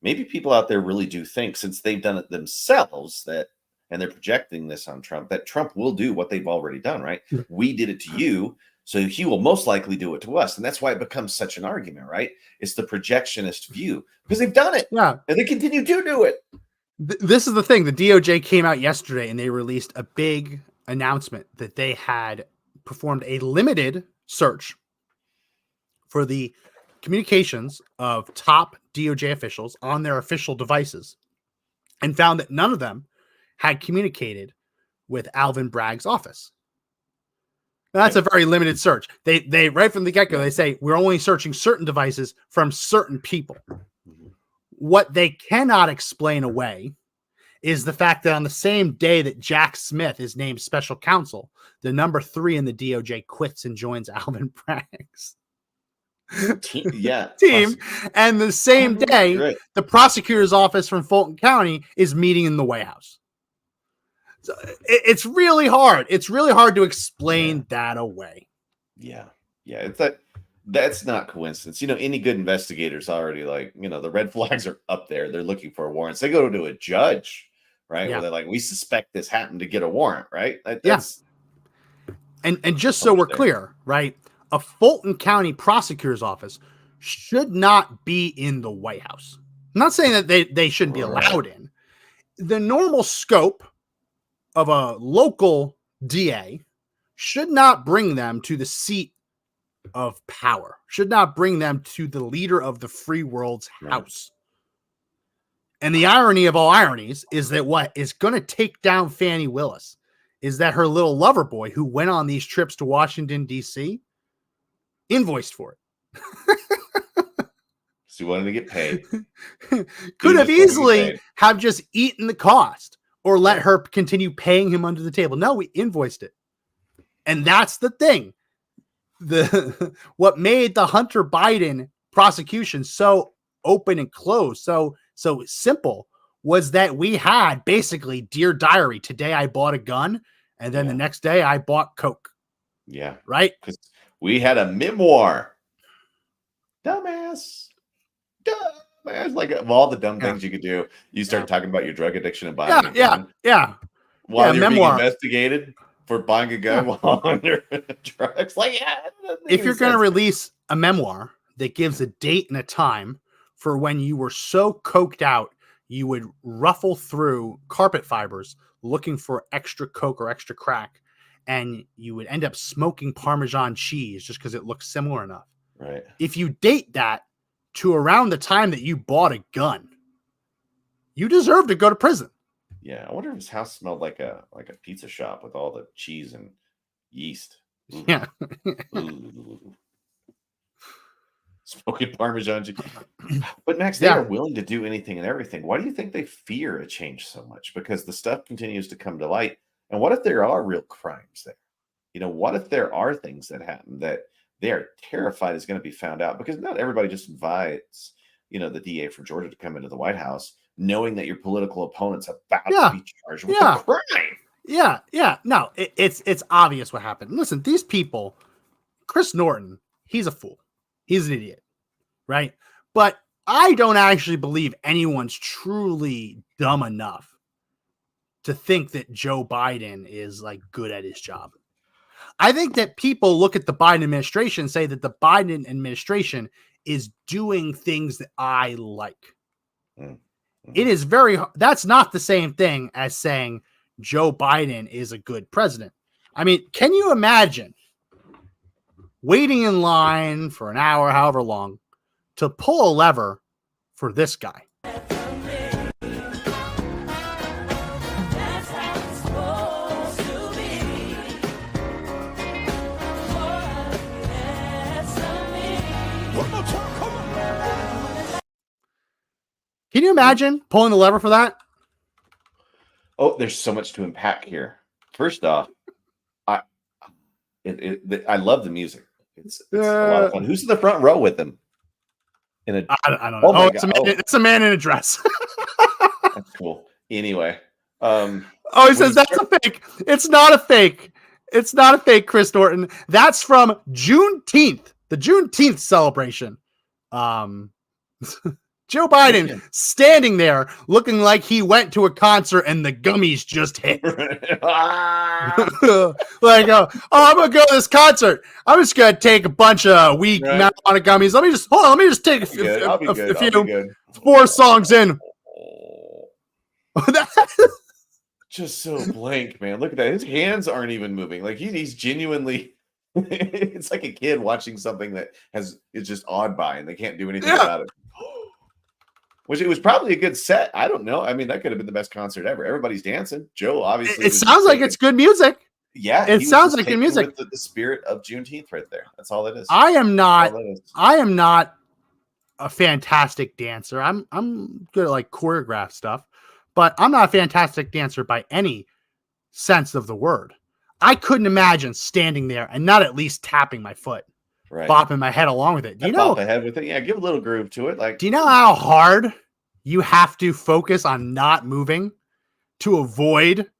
Maybe people out there really do think, since they've done it themselves, that, and they're projecting this on Trump, that Trump will do what they've already done, right? We did it to you, so he will most likely do it to us. And that's why it becomes such an argument, right? It's the projectionist view, because they've done it. Yeah. And they continue to do it. This is the thing. The DOJ came out yesterday and they released a big announcement that they had performed a limited search for the communications of top DOJ officials on their official devices and found that none of them had communicated with Alvin Bragg's office. Now, that's a very limited search. They right from the get-go, they say we're only searching certain devices from certain people. What they cannot explain away is the fact that on the same day that Jack Smith is named special counsel, the number 3 in the DOJ quits and joins Alvin Bragg's team. And the same day, the prosecutor's office from Fulton County is meeting in the White House. So it's really hard. It's really hard to explain that away. Yeah. It's that's not coincidence. Any good investigators already, like, the red flags are up there. They're looking for warrants. They go to a judge, right? Where they're like, we suspect this happened to get a warrant, right? That's And just so we're clear, right? A Fulton County prosecutor's office should not be in the White House. I'm not saying that they shouldn't be allowed in. The normal scope of a local DA should not bring them to the seat of power, should not bring them to the leader of the free world's house. And the irony of all ironies is that what is going to take down Fani Willis is that her little lover boy who went on these trips to Washington, D.C., invoiced for it. She wanted to get paid. Could have easily have just eaten the cost or let her continue paying him under the table. No, we invoiced it. And that's the thing. What made the Hunter Biden prosecution so open and closed, so simple, was that we had basically Dear Diary. Today I bought a gun, and then the next day I bought Coke. Yeah. Right? Because we had a memoir. Dumbass. Like, of all the dumb things you could do, you start talking about your drug addiction and buying a gun. While you're being investigated for buying a gun while under drugs. Like, if you're going to release a memoir that gives a date and a time for when you were so coked out, you would ruffle through carpet fibers looking for extra coke or extra crack, and you would end up smoking Parmesan cheese just because it looks similar enough. Right. If you date that to around the time that you bought a gun, you deserve to go to prison. Yeah, I wonder if his house smelled like a pizza shop with all the cheese and yeast. Ooh. Yeah. Ooh. Smoking Parmesan cheese. But Max, they are willing to do anything and everything. Why do you think they fear a change so much? Because the stuff continues to come to light. And what if there are real crimes there? You know, what if there are things that happen that they are terrified is going to be found out? Because not everybody just invites, you know, the DA for Georgia to come into the White House knowing that your political opponent's about to be charged with a crime. Yeah. No, it's obvious what happened. Listen, these people, Chris Norton, he's a fool. He's an idiot, right? But I don't actually believe anyone's truly dumb enough to think that Joe Biden is like good at his job. I think that people look at the Biden administration and say that the Biden administration is doing things that I like. It is that's not the same thing as saying Joe Biden is a good president. I mean, can you imagine waiting in line for an hour, however long, to pull a lever for this guy? Can you imagine pulling the lever for that? Oh, there's so much to unpack here. First off, I love the music. It's a lot of fun. Who's in the front row with him? I don't know. Oh, it's a man in a dress. That's cool. Anyway. He says that's a fake. It's not a fake. It's not a fake, Chris Norton. That's from Juneteenth, the Juneteenth celebration. Joe Biden standing there looking like he went to a concert and the gummies just hit. Like, I'm going to go to this concert. I'm just going to take a bunch of weed marijuana gummies. Let me just take a few 4 songs in. Just so blank, man. Look at that. His hands aren't even moving. Like he's genuinely, it's like a kid watching something that is just awed by and they can't do anything about it. Which it was probably a good set. I don't know. I mean, that could have been the best concert ever. Everybody's dancing. Joe, obviously. It sounds like it's good music. Yeah. It sounds like good music. With the spirit of Juneteenth right there. That's all it is. I am not a fantastic dancer. I'm good at like choreograph stuff, but I'm not a fantastic dancer by any sense of the word. I couldn't imagine standing there and not at least tapping my foot. Right. Bopping my head along with it. Do you know? Bop the head with it. Yeah, give a little groove to it. Like, do you know how hard you have to focus on not moving to avoid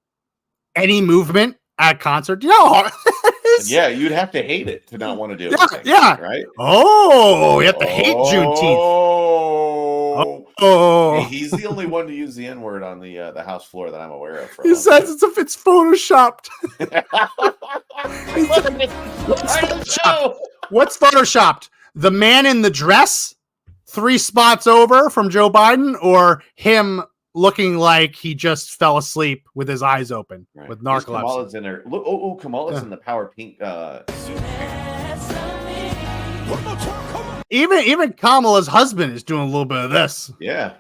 any movement at a concert? Do you know how hard it is? Yeah, you'd have to hate it to not want to do it. Yeah. Right? Oh, you have to hate Juneteenth. Hey, he's the only one to use the N-word on the House floor that I'm aware of. He says it's photoshopped. What's photoshopped? The man in the dress 3 spots over from Joe Biden, or him looking like he just fell asleep with his eyes open with narcolepsy? Kamala's in there. Look, Kamala's in the power pink suit. Even Kamala's husband is doing a little bit of this. Yeah.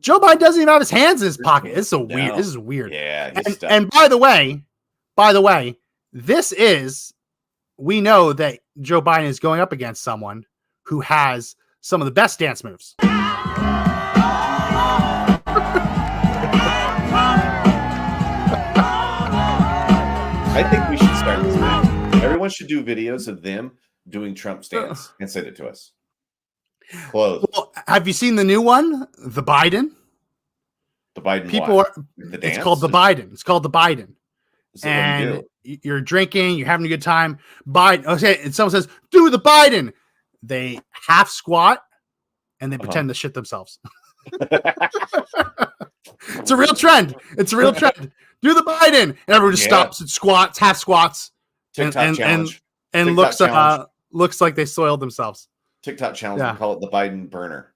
Joe Biden doesn't even have his hands in his pocket. This is weird. Yeah. And by the way, we know that Joe Biden is going up against someone who has some of the best dance moves. I think we should start this thing. Everyone should do videos of them doing Trump stance and send it to us. Close. Well, have you seen the new one? The Biden? The Biden. It's called the Biden. It's called the Biden. And you're drinking, you're having a good time. Biden. Okay, and someone says, "Do the Biden." They half squat and they pretend to shit themselves. It's a real trend. Do the Biden, and everyone just stops and squats, half squats, TikTok challenge. And looks like they soiled themselves. TikTok challenge. We call it the Biden burner.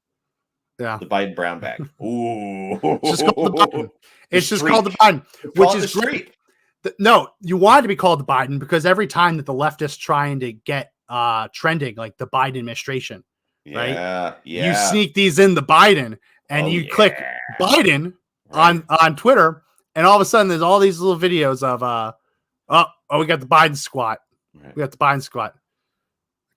Yeah. The Biden brown bag. Ooh. It's just called the Biden. It's just streak. called the Biden, Call which it is the great. streak. No, you want it to be called the Biden because every time that the leftists trying to get trending, like the Biden administration, right? Yeah. You Yeah. sneak these in the Biden and Oh, you click yeah. Biden Right. on Twitter, and all of a sudden there's all these little videos of we got the Biden squat. Right. We got the Biden squat.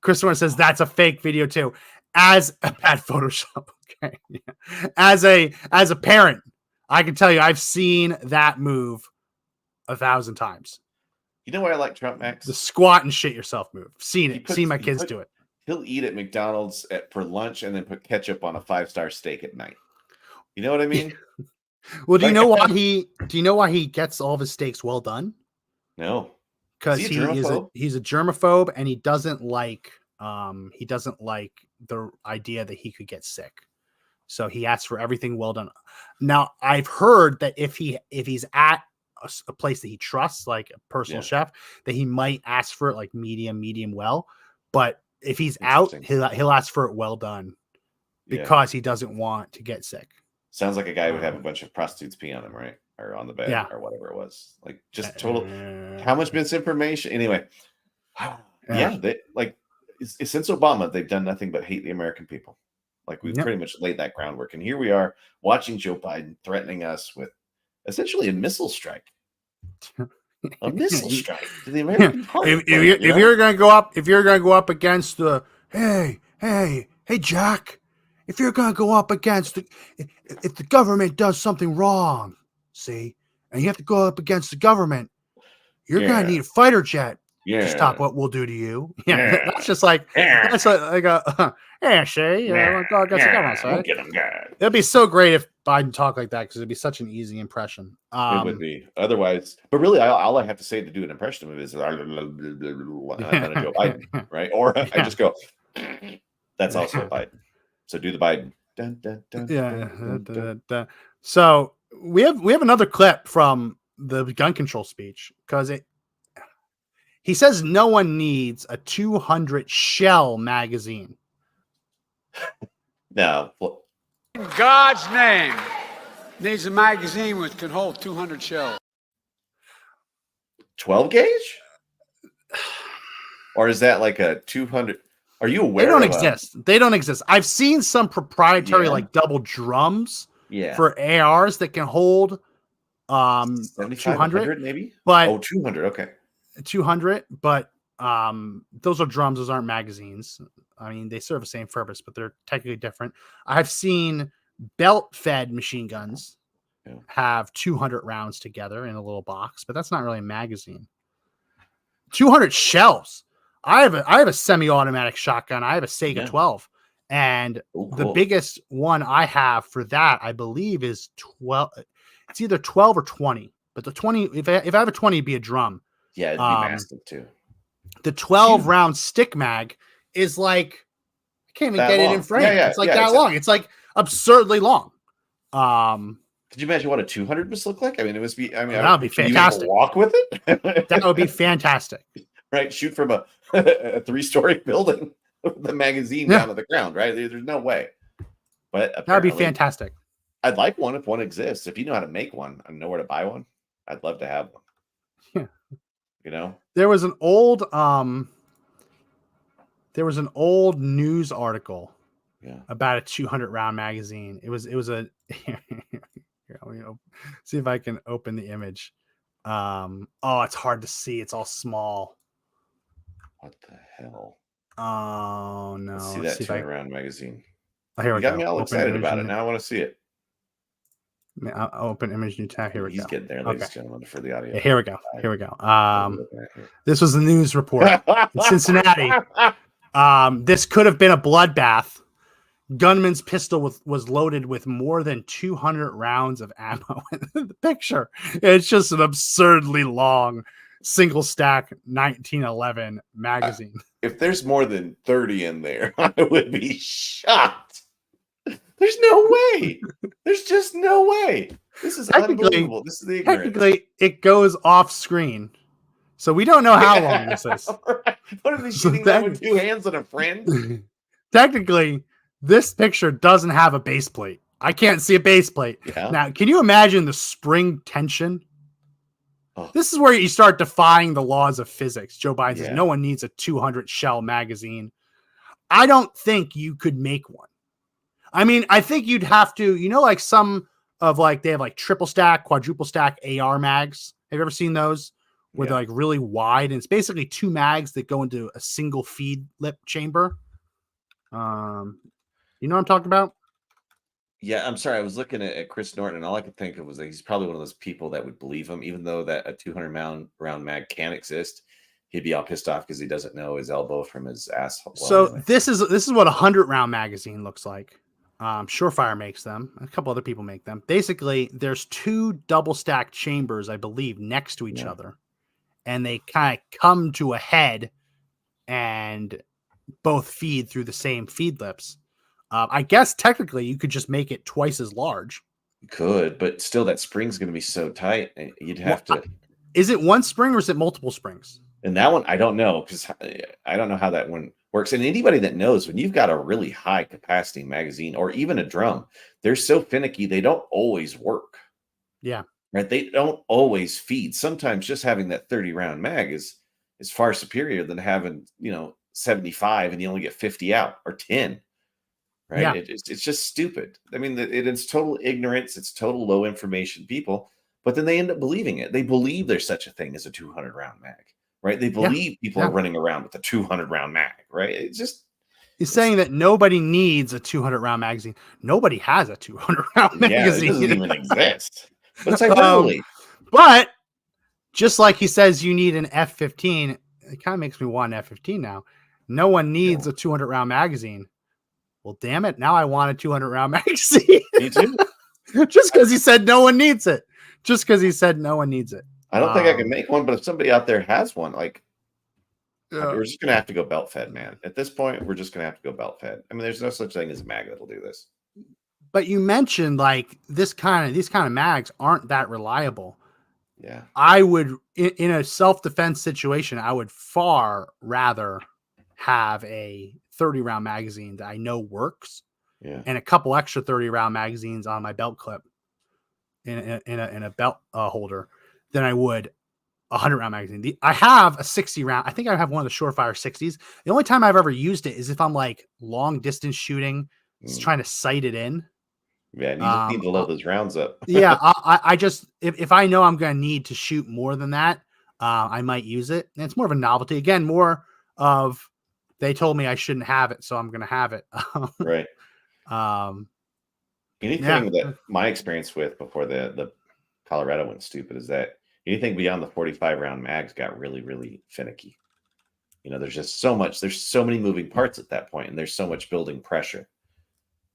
Christopher says that's a fake video too. As a bad Photoshop. Okay. Yeah. As a parent, I can tell you I've seen that move 1,000 times. You know why I like Trump, Max? The squat and shit yourself move. Seen He it. puts- Seen my he kids put- do it. He'll eat at McDonald's for lunch and then put ketchup on a 5-star steak at night. You know what I mean? Well, do you Like- know why he gets all of his steaks well done? No. Because Is he a germaphobe? he's a germaphobe and he doesn't like the idea that he could get sick. So he asks for everything well done. Now, I've heard that if he's at a place that he trusts, like a personal chef, that he might ask for it like medium well. But if he's out, he'll ask for it well done because he doesn't want to get sick. Sounds like a guy would have a bunch of prostitutes pee on him, right? Or on the bed, or whatever it was. Like just total. How much misinformation? Anyway, since Obama, they've done nothing but hate the American people. Like we've pretty much laid that groundwork, and here we are watching Joe Biden threatening us with essentially a missile strike. A missile strike to the American heart. If you're gonna go up against the hey Jack, if you're gonna go up against if the government does something wrong, see, and you have to go up against the government, you're gonna need a fighter jet to stop what we'll do to you. That's just like that's like a Shay, go against the government. We'll get him, guys. It'd be so great if Biden talked like that because it'd be such an easy impression. It would be otherwise, but really, all I have to say to do an impression of it is Joe Biden, right? Or I just go. That's also a Biden. So do the Biden. Dun, dun, dun, dun, dun, dun. So we have another clip from the gun control speech because he says no one needs a 200 shell magazine. No. In God's name, needs a magazine which can hold 200 shells. 12 gauge? Or is that like a 200? Are you aware? They don't exist. They don't exist. I've seen some proprietary like double drums for ARs that can hold 200 maybe. But 200. Okay. 200, but those are drums. Those aren't magazines. I mean, they serve the same purpose, but they're technically different. I've seen belt-fed machine guns have 200 rounds together in a little box, but that's not really a magazine. 200 shells. I have a semi-automatic shotgun. I have a Sega 12, and the biggest one I have for that, I believe, is 12. It's either 12 or 20, but the 20. If I have a 20, it'd be a drum. Yeah, it'd be massive too. The 12 round stick mag is like I can't even get it in frame. It's like that long. It's like absurdly long. Could you imagine what a 200 must look like? I mean, it must be. I mean, that would be fantastic. You walk with it. That would be fantastic. Right, shoot from a 3-story building with the magazine down to the ground. Right, there's no way. But that would be fantastic. I'd like one if one exists. If you know how to make one and know where to buy one, I'd love to have one. Yeah. You know, there was an old news article about a 200 round magazine. It was a here, see if I can open the image. It's hard to see. It's all small. What the hell? Oh no. Let's see that 200 round magazine. Oh, here we got go. me all excited about it. Now I want to see it. I'll open image new tab. Here we go. He's getting there, ladies and gentlemen, for the audio. Yeah, here we go. This was the news report in Cincinnati. This could have been a bloodbath. Gunman's pistol was loaded with more than 200 rounds of ammo. The picture, it's just an absurdly long single stack 1911 magazine. If there's more than 30 in there, I would be shocked. There's no way. There's just no way. This is unbelievable. This is the ignorance. Technically, it goes off screen. So we don't know how long this is. Right. What are they shooting that with 2 hands and a friend? Technically, This picture doesn't have a base plate. I can't see a base plate. Yeah. Now, can you imagine the spring tension? Oh, This is where you start defying the laws of physics. Joe Biden says yeah. no one needs a 200 shell magazine. I don't think you could make one. I mean, I think you'd have to, like some of like, they have like triple stack, quadruple stack AR mags. Have you ever seen those where Yeah. they're like really wide? And it's basically two mags that go into a single feed lip chamber. You know what I'm talking about? Yeah, I'm sorry. I was looking at Chris Norton, and all I could think of was that he's probably one of those people that would believe him, even though that a 200 round mag can exist. He'd be all pissed off because he doesn't know his elbow from his asshole. Well, So anyway. this is what a 100-round magazine looks like. Surefire makes them. A couple other people make them. Basically, there's two double stacked chambers, I believe, next to each Yeah. other, and they kind of come to a head, and both feed through the same feed lips. I guess technically you could just make it twice as large. You could, but still, that spring's going to be so tight. You'd have Well, to. Is it one spring or is it multiple springs? And that one, I don't know, because I don't know how that one works. And anybody that knows, when you've got a really high capacity magazine or even a drum, they're so finicky, they don't always work. Yeah. Right? They don't always feed. Sometimes just having that 30 round mag is far superior than having, 75 and you only get 50 out or 10. Right? Yeah. It's just stupid. I mean, it's total ignorance. It's total low information people, but then they end up believing it. They believe there's such a thing as a 200 round mag. Right? They believe people are running around with a 200 round mag, right? It's just. He's saying that nobody needs a 200-round magazine. Nobody has a 200-round magazine. Yeah, it doesn't even exist. But it's hyperbole. But just like he says you need an F-15, it kind of makes me want an F-15 now. No one needs a 200-round magazine. Well, damn it. Now I want a 200-round magazine. Me too. Just because he said no one needs it. Just because he said no one needs it. I don't think I can make one, but if somebody out there has one, like, Yeah. we're just going to have to go belt fed, man. At this point, we're just going to have to go belt fed. I mean, there's no such thing as a mag that'll do this. But you mentioned like these kind of mags aren't that reliable. Yeah. I would, in a self-defense situation, I would far rather have a 30-round magazine that I know works, and a couple extra 30-round magazines on my belt clip in a belt holder than I would a 100-round magazine. I have a 60-round. I think I have one of the Surefire 60s. The only time I've ever used it is if I'm like long distance shooting, just trying to sight it in. Yeah, and you just need to load those rounds up. Yeah, I just if I know I'm going to need to shoot more than that, I might use it. And it's more of a novelty. Again, more of they told me I shouldn't have it, so I'm going to have it. Right. Anything that my experience with before the Colorado went stupid is that anything beyond the 45 round mags got really, really finicky. There's just so much. There's so many moving parts at that point, and there's so much building pressure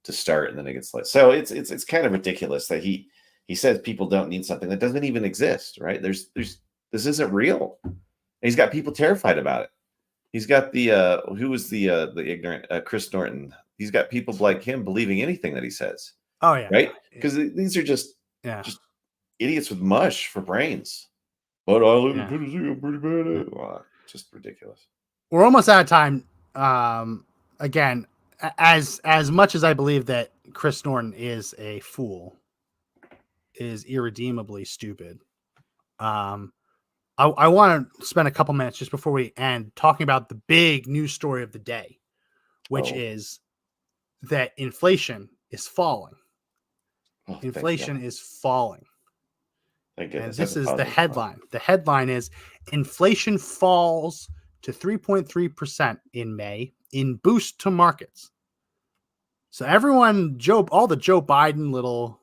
to start, and then it gets let. So it's kind of ridiculous that he says people don't need something that doesn't even exist. Right? There's this isn't real. And he's got people terrified about it. He's got the who was the ignorant Chris Norton. He's got people like him believing anything that he says. Oh yeah, right? Because these are just idiots with mush for brains. But I live in Tennessee. I'm pretty bad at it. Wow, just ridiculous. We're almost out of time. Again, as much as I believe that Chris Norton is a fool, is irredeemably stupid. I want to spend a couple minutes just before we end talking about the big news story of the day, which is that inflation is falling. Inflation is falling. And this is the headline. The headline is inflation falls to 3.3% in May in boost to markets. So everyone, all the Joe Biden little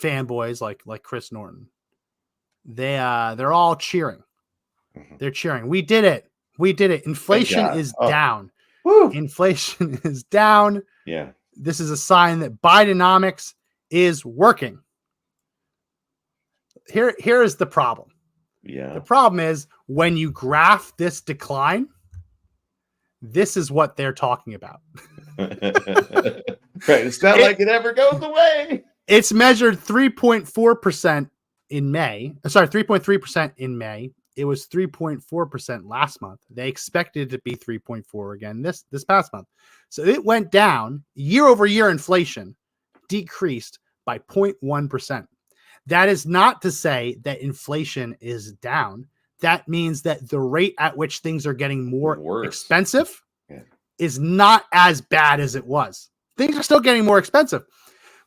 fanboys like Chris Norton, they're all cheering. They're cheering. We did it. We did it. Inflation is down. Woo. Inflation is down. Yeah. This is a sign that Bidenomics is working. Here is the problem. Yeah. The problem is when you graph this decline, this is what they're talking about. Right. It's not like it ever goes away. It's measured 3.4% in May. Sorry, 3.3% in May. it was 3.4% last month. They expected it to be 3.4 again this past month. So it went down. Year over year inflation decreased by 0.1%. That is not to say that inflation is down. That means that the rate at which things are getting more expensive is not as bad as it was. Things are still getting more expensive.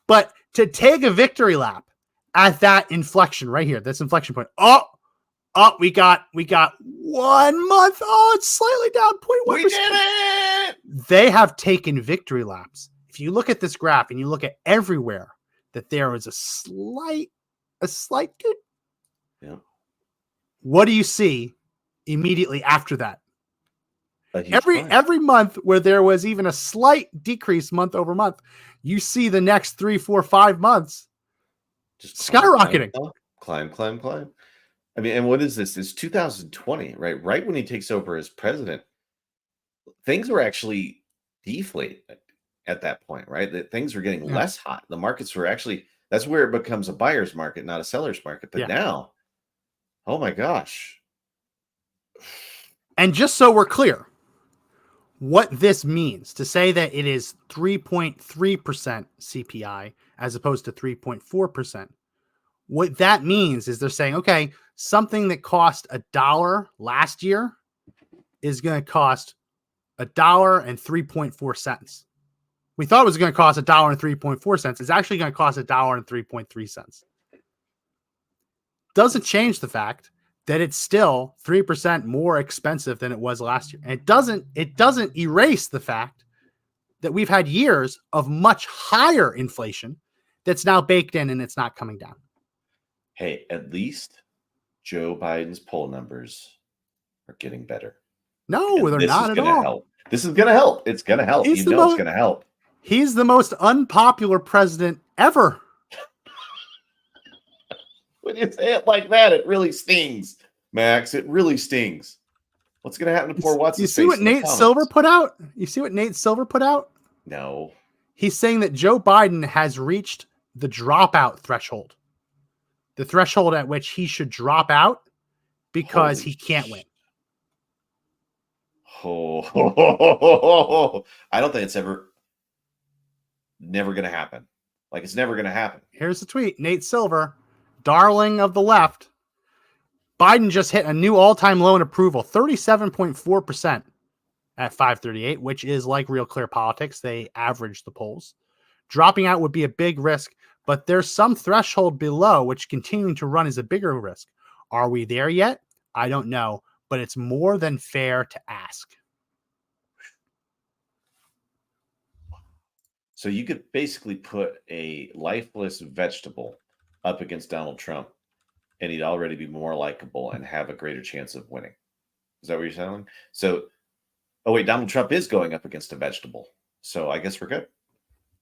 But to take a victory lap at that inflection right here, this inflection point, we got 1 month. Oh, it's slightly down 0.1%. We did it. They have taken victory laps. If you look at this graph and you look at everywhere that there is a slight good. Yeah. What do you see immediately after that? Every month where there was even a slight decrease month over month, you see the next 3, 4, 5 months just skyrocketing. Climb. I mean, and what is this? It's 2020, right? Right when he takes over as president, things were actually deflating at that point, right? That things were getting less hot. The markets were actually, that's where it becomes a buyer's market, not a seller's market. But now, oh my gosh. And just so we're clear, what this means to say that it is 3.3% CPI as opposed to 3.4%. What that means is they're saying, okay, something that cost $1 last year is going to cost $1.03. We thought it was going to cost $1.03. It's actually going to cost $1.03. Doesn't change the fact that it's still 3% more expensive than it was last year. And it doesn't erase the fact that we've had years of much higher inflation that's now baked in and it's not coming down. Hey, at least Joe Biden's poll numbers are getting better. No, they're not at all. Help. This is going to help. It's going to help. It's going to help. He's the most unpopular president ever. When you say it like that, it really stings, Max. It really stings. What's going to happen to poor Watson? You see what Nate Silver put out? No. He's saying that Joe Biden has reached the dropout threshold. The threshold at which he should drop out because he can't win. Oh, I don't think it's never going to happen. Like, it's never going to happen. Here's the tweet. Nate Silver, darling of the left. Biden just hit a new all-time low in approval, 37.4% at 538, which is like Real Clear Politics. They average the polls. Dropping out would be a big risk, but there's some threshold below which continuing to run is a bigger risk. Are we there yet? I don't know, but it's more than fair to ask. So you could basically put a lifeless vegetable up against Donald Trump, and he'd already be more likable and have a greater chance of winning. Is that what you're saying? So, oh wait, Donald Trump is going up against a vegetable. So I guess we're good.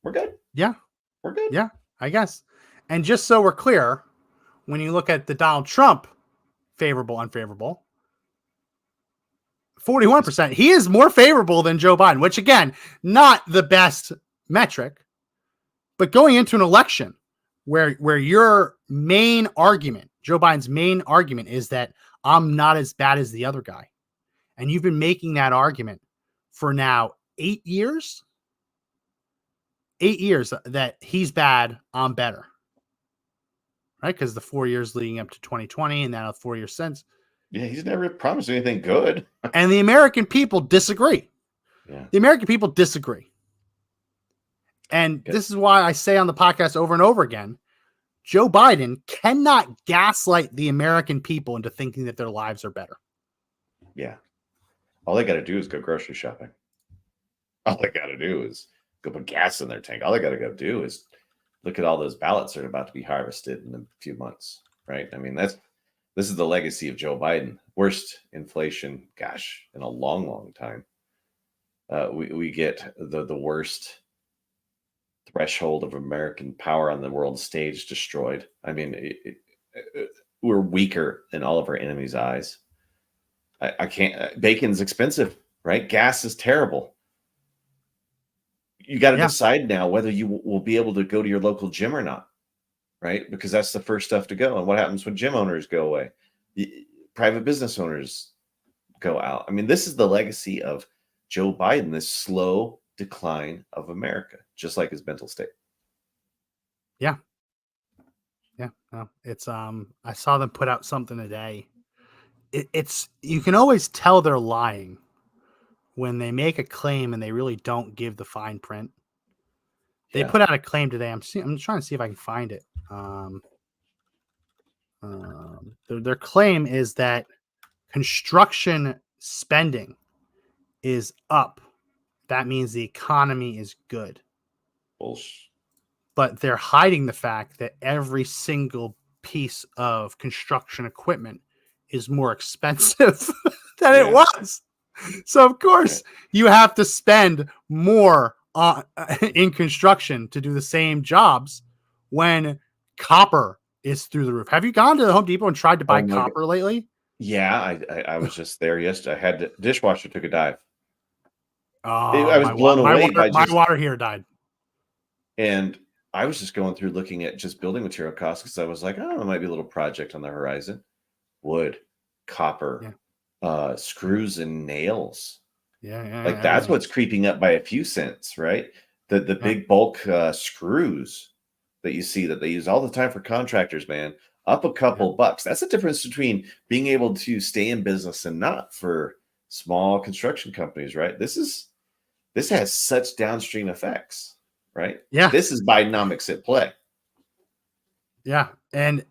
We're good. Yeah. We're good. Yeah, I guess. And just so we're clear, when you look at the Donald Trump favorable, unfavorable, 41%, he is more favorable than Joe Biden, which again, not the best metric, but going into an election where your main argument, Joe Biden's main argument is that I'm not as bad as the other guy. And you've been making that argument for now 8 years. 8 years that he's bad, I'm better. Right? Because the 4 years leading up to 2020 and now 4 years since. Yeah, he's never promised anything good. And the American people disagree. Yeah. The American people disagree. And this is why I say on the podcast over and over again, Joe Biden cannot gaslight the American people into thinking that their lives are better. Yeah. All they got to do is go grocery shopping. All they got to do is go put gas in their tank. All they got to go do is look at all those ballots that are about to be harvested in a few months, right? I mean, this is the legacy of Joe Biden. Worst inflation, gosh, in a long, long time. We get the worst threshold of American power on the world stage destroyed. I mean, we're weaker in all of our enemies' eyes. I can't. Bacon's expensive, right? Gas is terrible. You got to decide now whether you will be able to go to your local gym or not, right? Because that's the first stuff to go. And what happens when gym owners go away? private business owners go out. I mean, this is the legacy of Joe Biden, this slow decline of America, just like his mental state. Yeah. No, it's I saw them put out something today. It's you can always tell they're lying when they make a claim and they really don't give the fine print. They Yeah. put out a claim today. I'm trying to see if I can find it. Their claim is that construction spending is up. That means the economy is good. Bullshit. But they're hiding the fact that every single piece of construction equipment is more expensive than it was. So of course you have to spend more in construction to do the same jobs when copper is through the roof. Have you gone to the Home Depot and tried to buy copper lately? Yeah, I was just there yesterday. I had dishwasher took a dive. Oh, I was blown away by my water heater died. And I was just going through looking at just building material costs because I was like, oh, it might be a little project on the horizon. Wood, copper, screws and nails. Yeah. That's what's creeping up by a few cents, right? The big bulk screws that you see that they use all the time for contractors, man, up a couple bucks. That's the difference between being able to stay in business and not for small construction companies, right? This has such downstream effects. Right? Yeah. This is Bidenomics at play. Yeah. And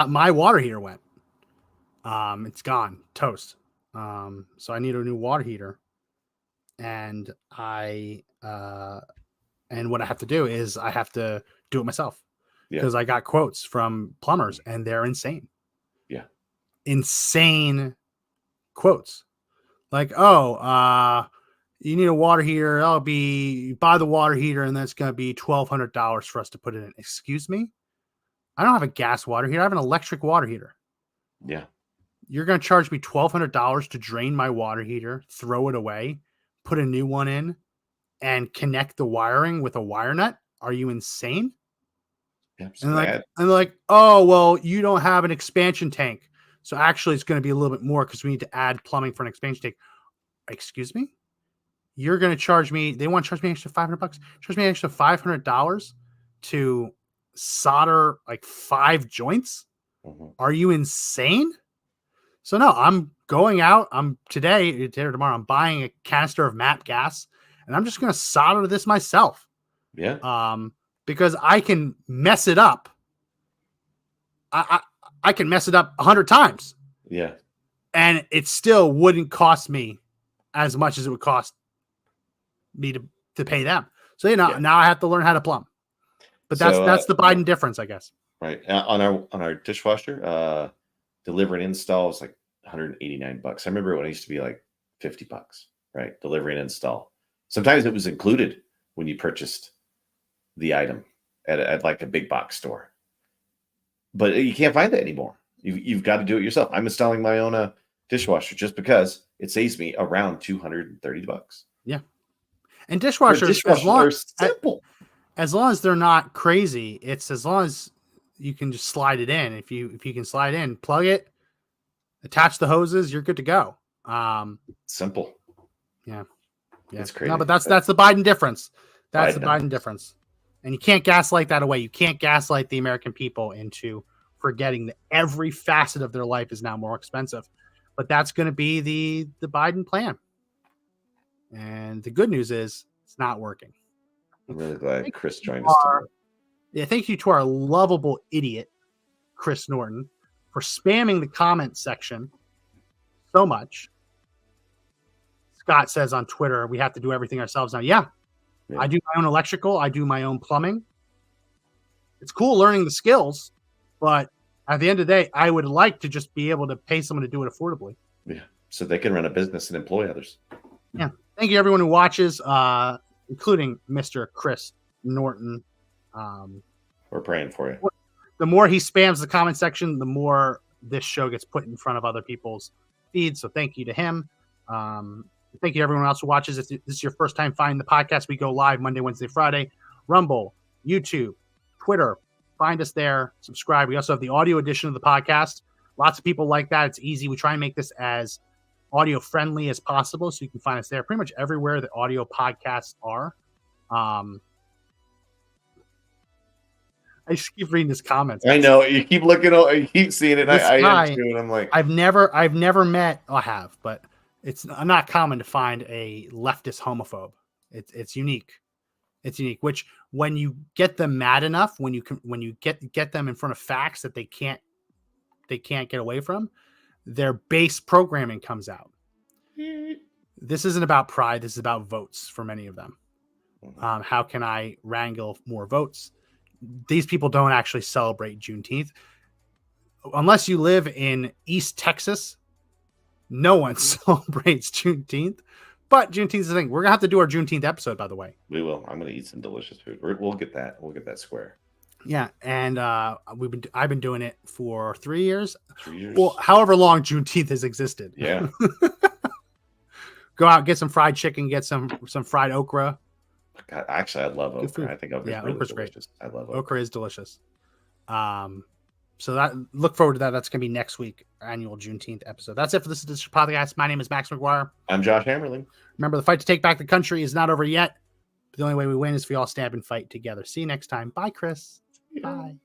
my water heater went. It's gone. Toast. So I need a new water heater. And and what I have to do is I have to do it myself. Because I got quotes from plumbers and they're insane. Yeah. Insane quotes. Like, you need a water heater. Buy the water heater, and that's going to be $1,200 for us to put it in. Excuse me? I don't have a gas water heater. I have an electric water heater. Yeah. You're going to charge me $1,200 to drain my water heater, throw it away, put a new one in, and connect the wiring with a wire nut? Are you insane? Yeah, and like, oh, well, you don't have an expansion tank. So actually, it's going to be a little bit more because we need to add plumbing for an expansion tank. Excuse me? You're going to charge me, they want to charge me extra $500. Charge me extra $500 to solder like 5 joints? Mm-hmm. Are you insane? So no, I'm going out. Today or tomorrow, I'm buying a canister of MAP gas and I'm just going to solder this myself. Yeah. Because I can mess it up. I can mess it up 100 times. Yeah. And it still wouldn't cost me as much as it would cost me to pay them. So now I have to learn how to plumb. But that's the Biden difference, I guess. Right. On our dishwasher, deliver and install is like $189. I remember when it used to be like $50, right? Delivery and install. Sometimes it was included when you purchased the item at like a big box store. But you can't find that anymore. You've got to do it yourself. I'm installing my own dishwasher just because it saves me around $230. Yeah. And dishwashers are simple. As long as they're not crazy, it's as long as you can just slide it in. If you can slide in, plug it, attach the hoses, you're good to go. Simple. Yeah. It's crazy. No, but that's the Biden difference. That's the Biden difference. And you can't gaslight that away. You can't gaslight the American people into forgetting that every facet of their life is now more expensive. But that's going to be the Biden plan. And the good news is it's not working. I'm really glad Chris joined us today. Yeah, thank you to our lovable idiot, Chris Norton, for spamming the comment section so much. Scott says on Twitter, we have to do everything ourselves now. Yeah. I do my own electrical. I do my own plumbing. It's cool learning the skills, but at the end of the day, I would like to just be able to pay someone to do it affordably. Yeah. So they can run a business and employ others. Yeah. Thank you, everyone who watches, including Mr. Chris Norton. We're praying for you. The more he spams the comment section, the more this show gets put in front of other people's feeds. So thank you to him. Thank you to everyone else who watches. If this is your first time finding the podcast, we go live Monday, Wednesday, Friday. Rumble, YouTube, Twitter. Find us there. Subscribe. We also have the audio edition of the podcast Lots of people like that. It's easy. We try and make this as audio friendly as possible, so you can find us there pretty much everywhere that audio podcasts are. I just keep reading his comments. I know you keep looking, you keep seeing it. This I guy, am too, and I'm like, I've never met. I have, but it's not common to find a leftist homophobe. It's unique. It's unique. Which when you get them mad enough, when you get them in front of facts that they can't get away from, their base programming comes out. This isn't about pride. This is about votes for many of them. How can I wrangle more votes? These people don't actually celebrate Juneteenth. Unless you live in East Texas, no one celebrates Juneteenth. But Juneteenth is the thing. We're gonna have to do our Juneteenth episode, by the way. We will. I'm gonna eat some delicious food. We'll get that. We'll get that square. Yeah, and I've been doing it for 3 years. 3 years. Well, however long Juneteenth has existed. Yeah. Go out, get some fried chicken, get some fried okra. God, actually, I love okra. I think okra's really okra's delicious. great. I love Okra is delicious. So that look forward to that. That's gonna be next week, our annual Juneteenth episode. That's it for this edition of podcast. My name is Max McGuire. I'm Josh Hammerling. Remember, the fight to take back the country is not over yet. The only way we win is if we all stand and fight together. See you next time. Bye, Chris. Yeah. Bye.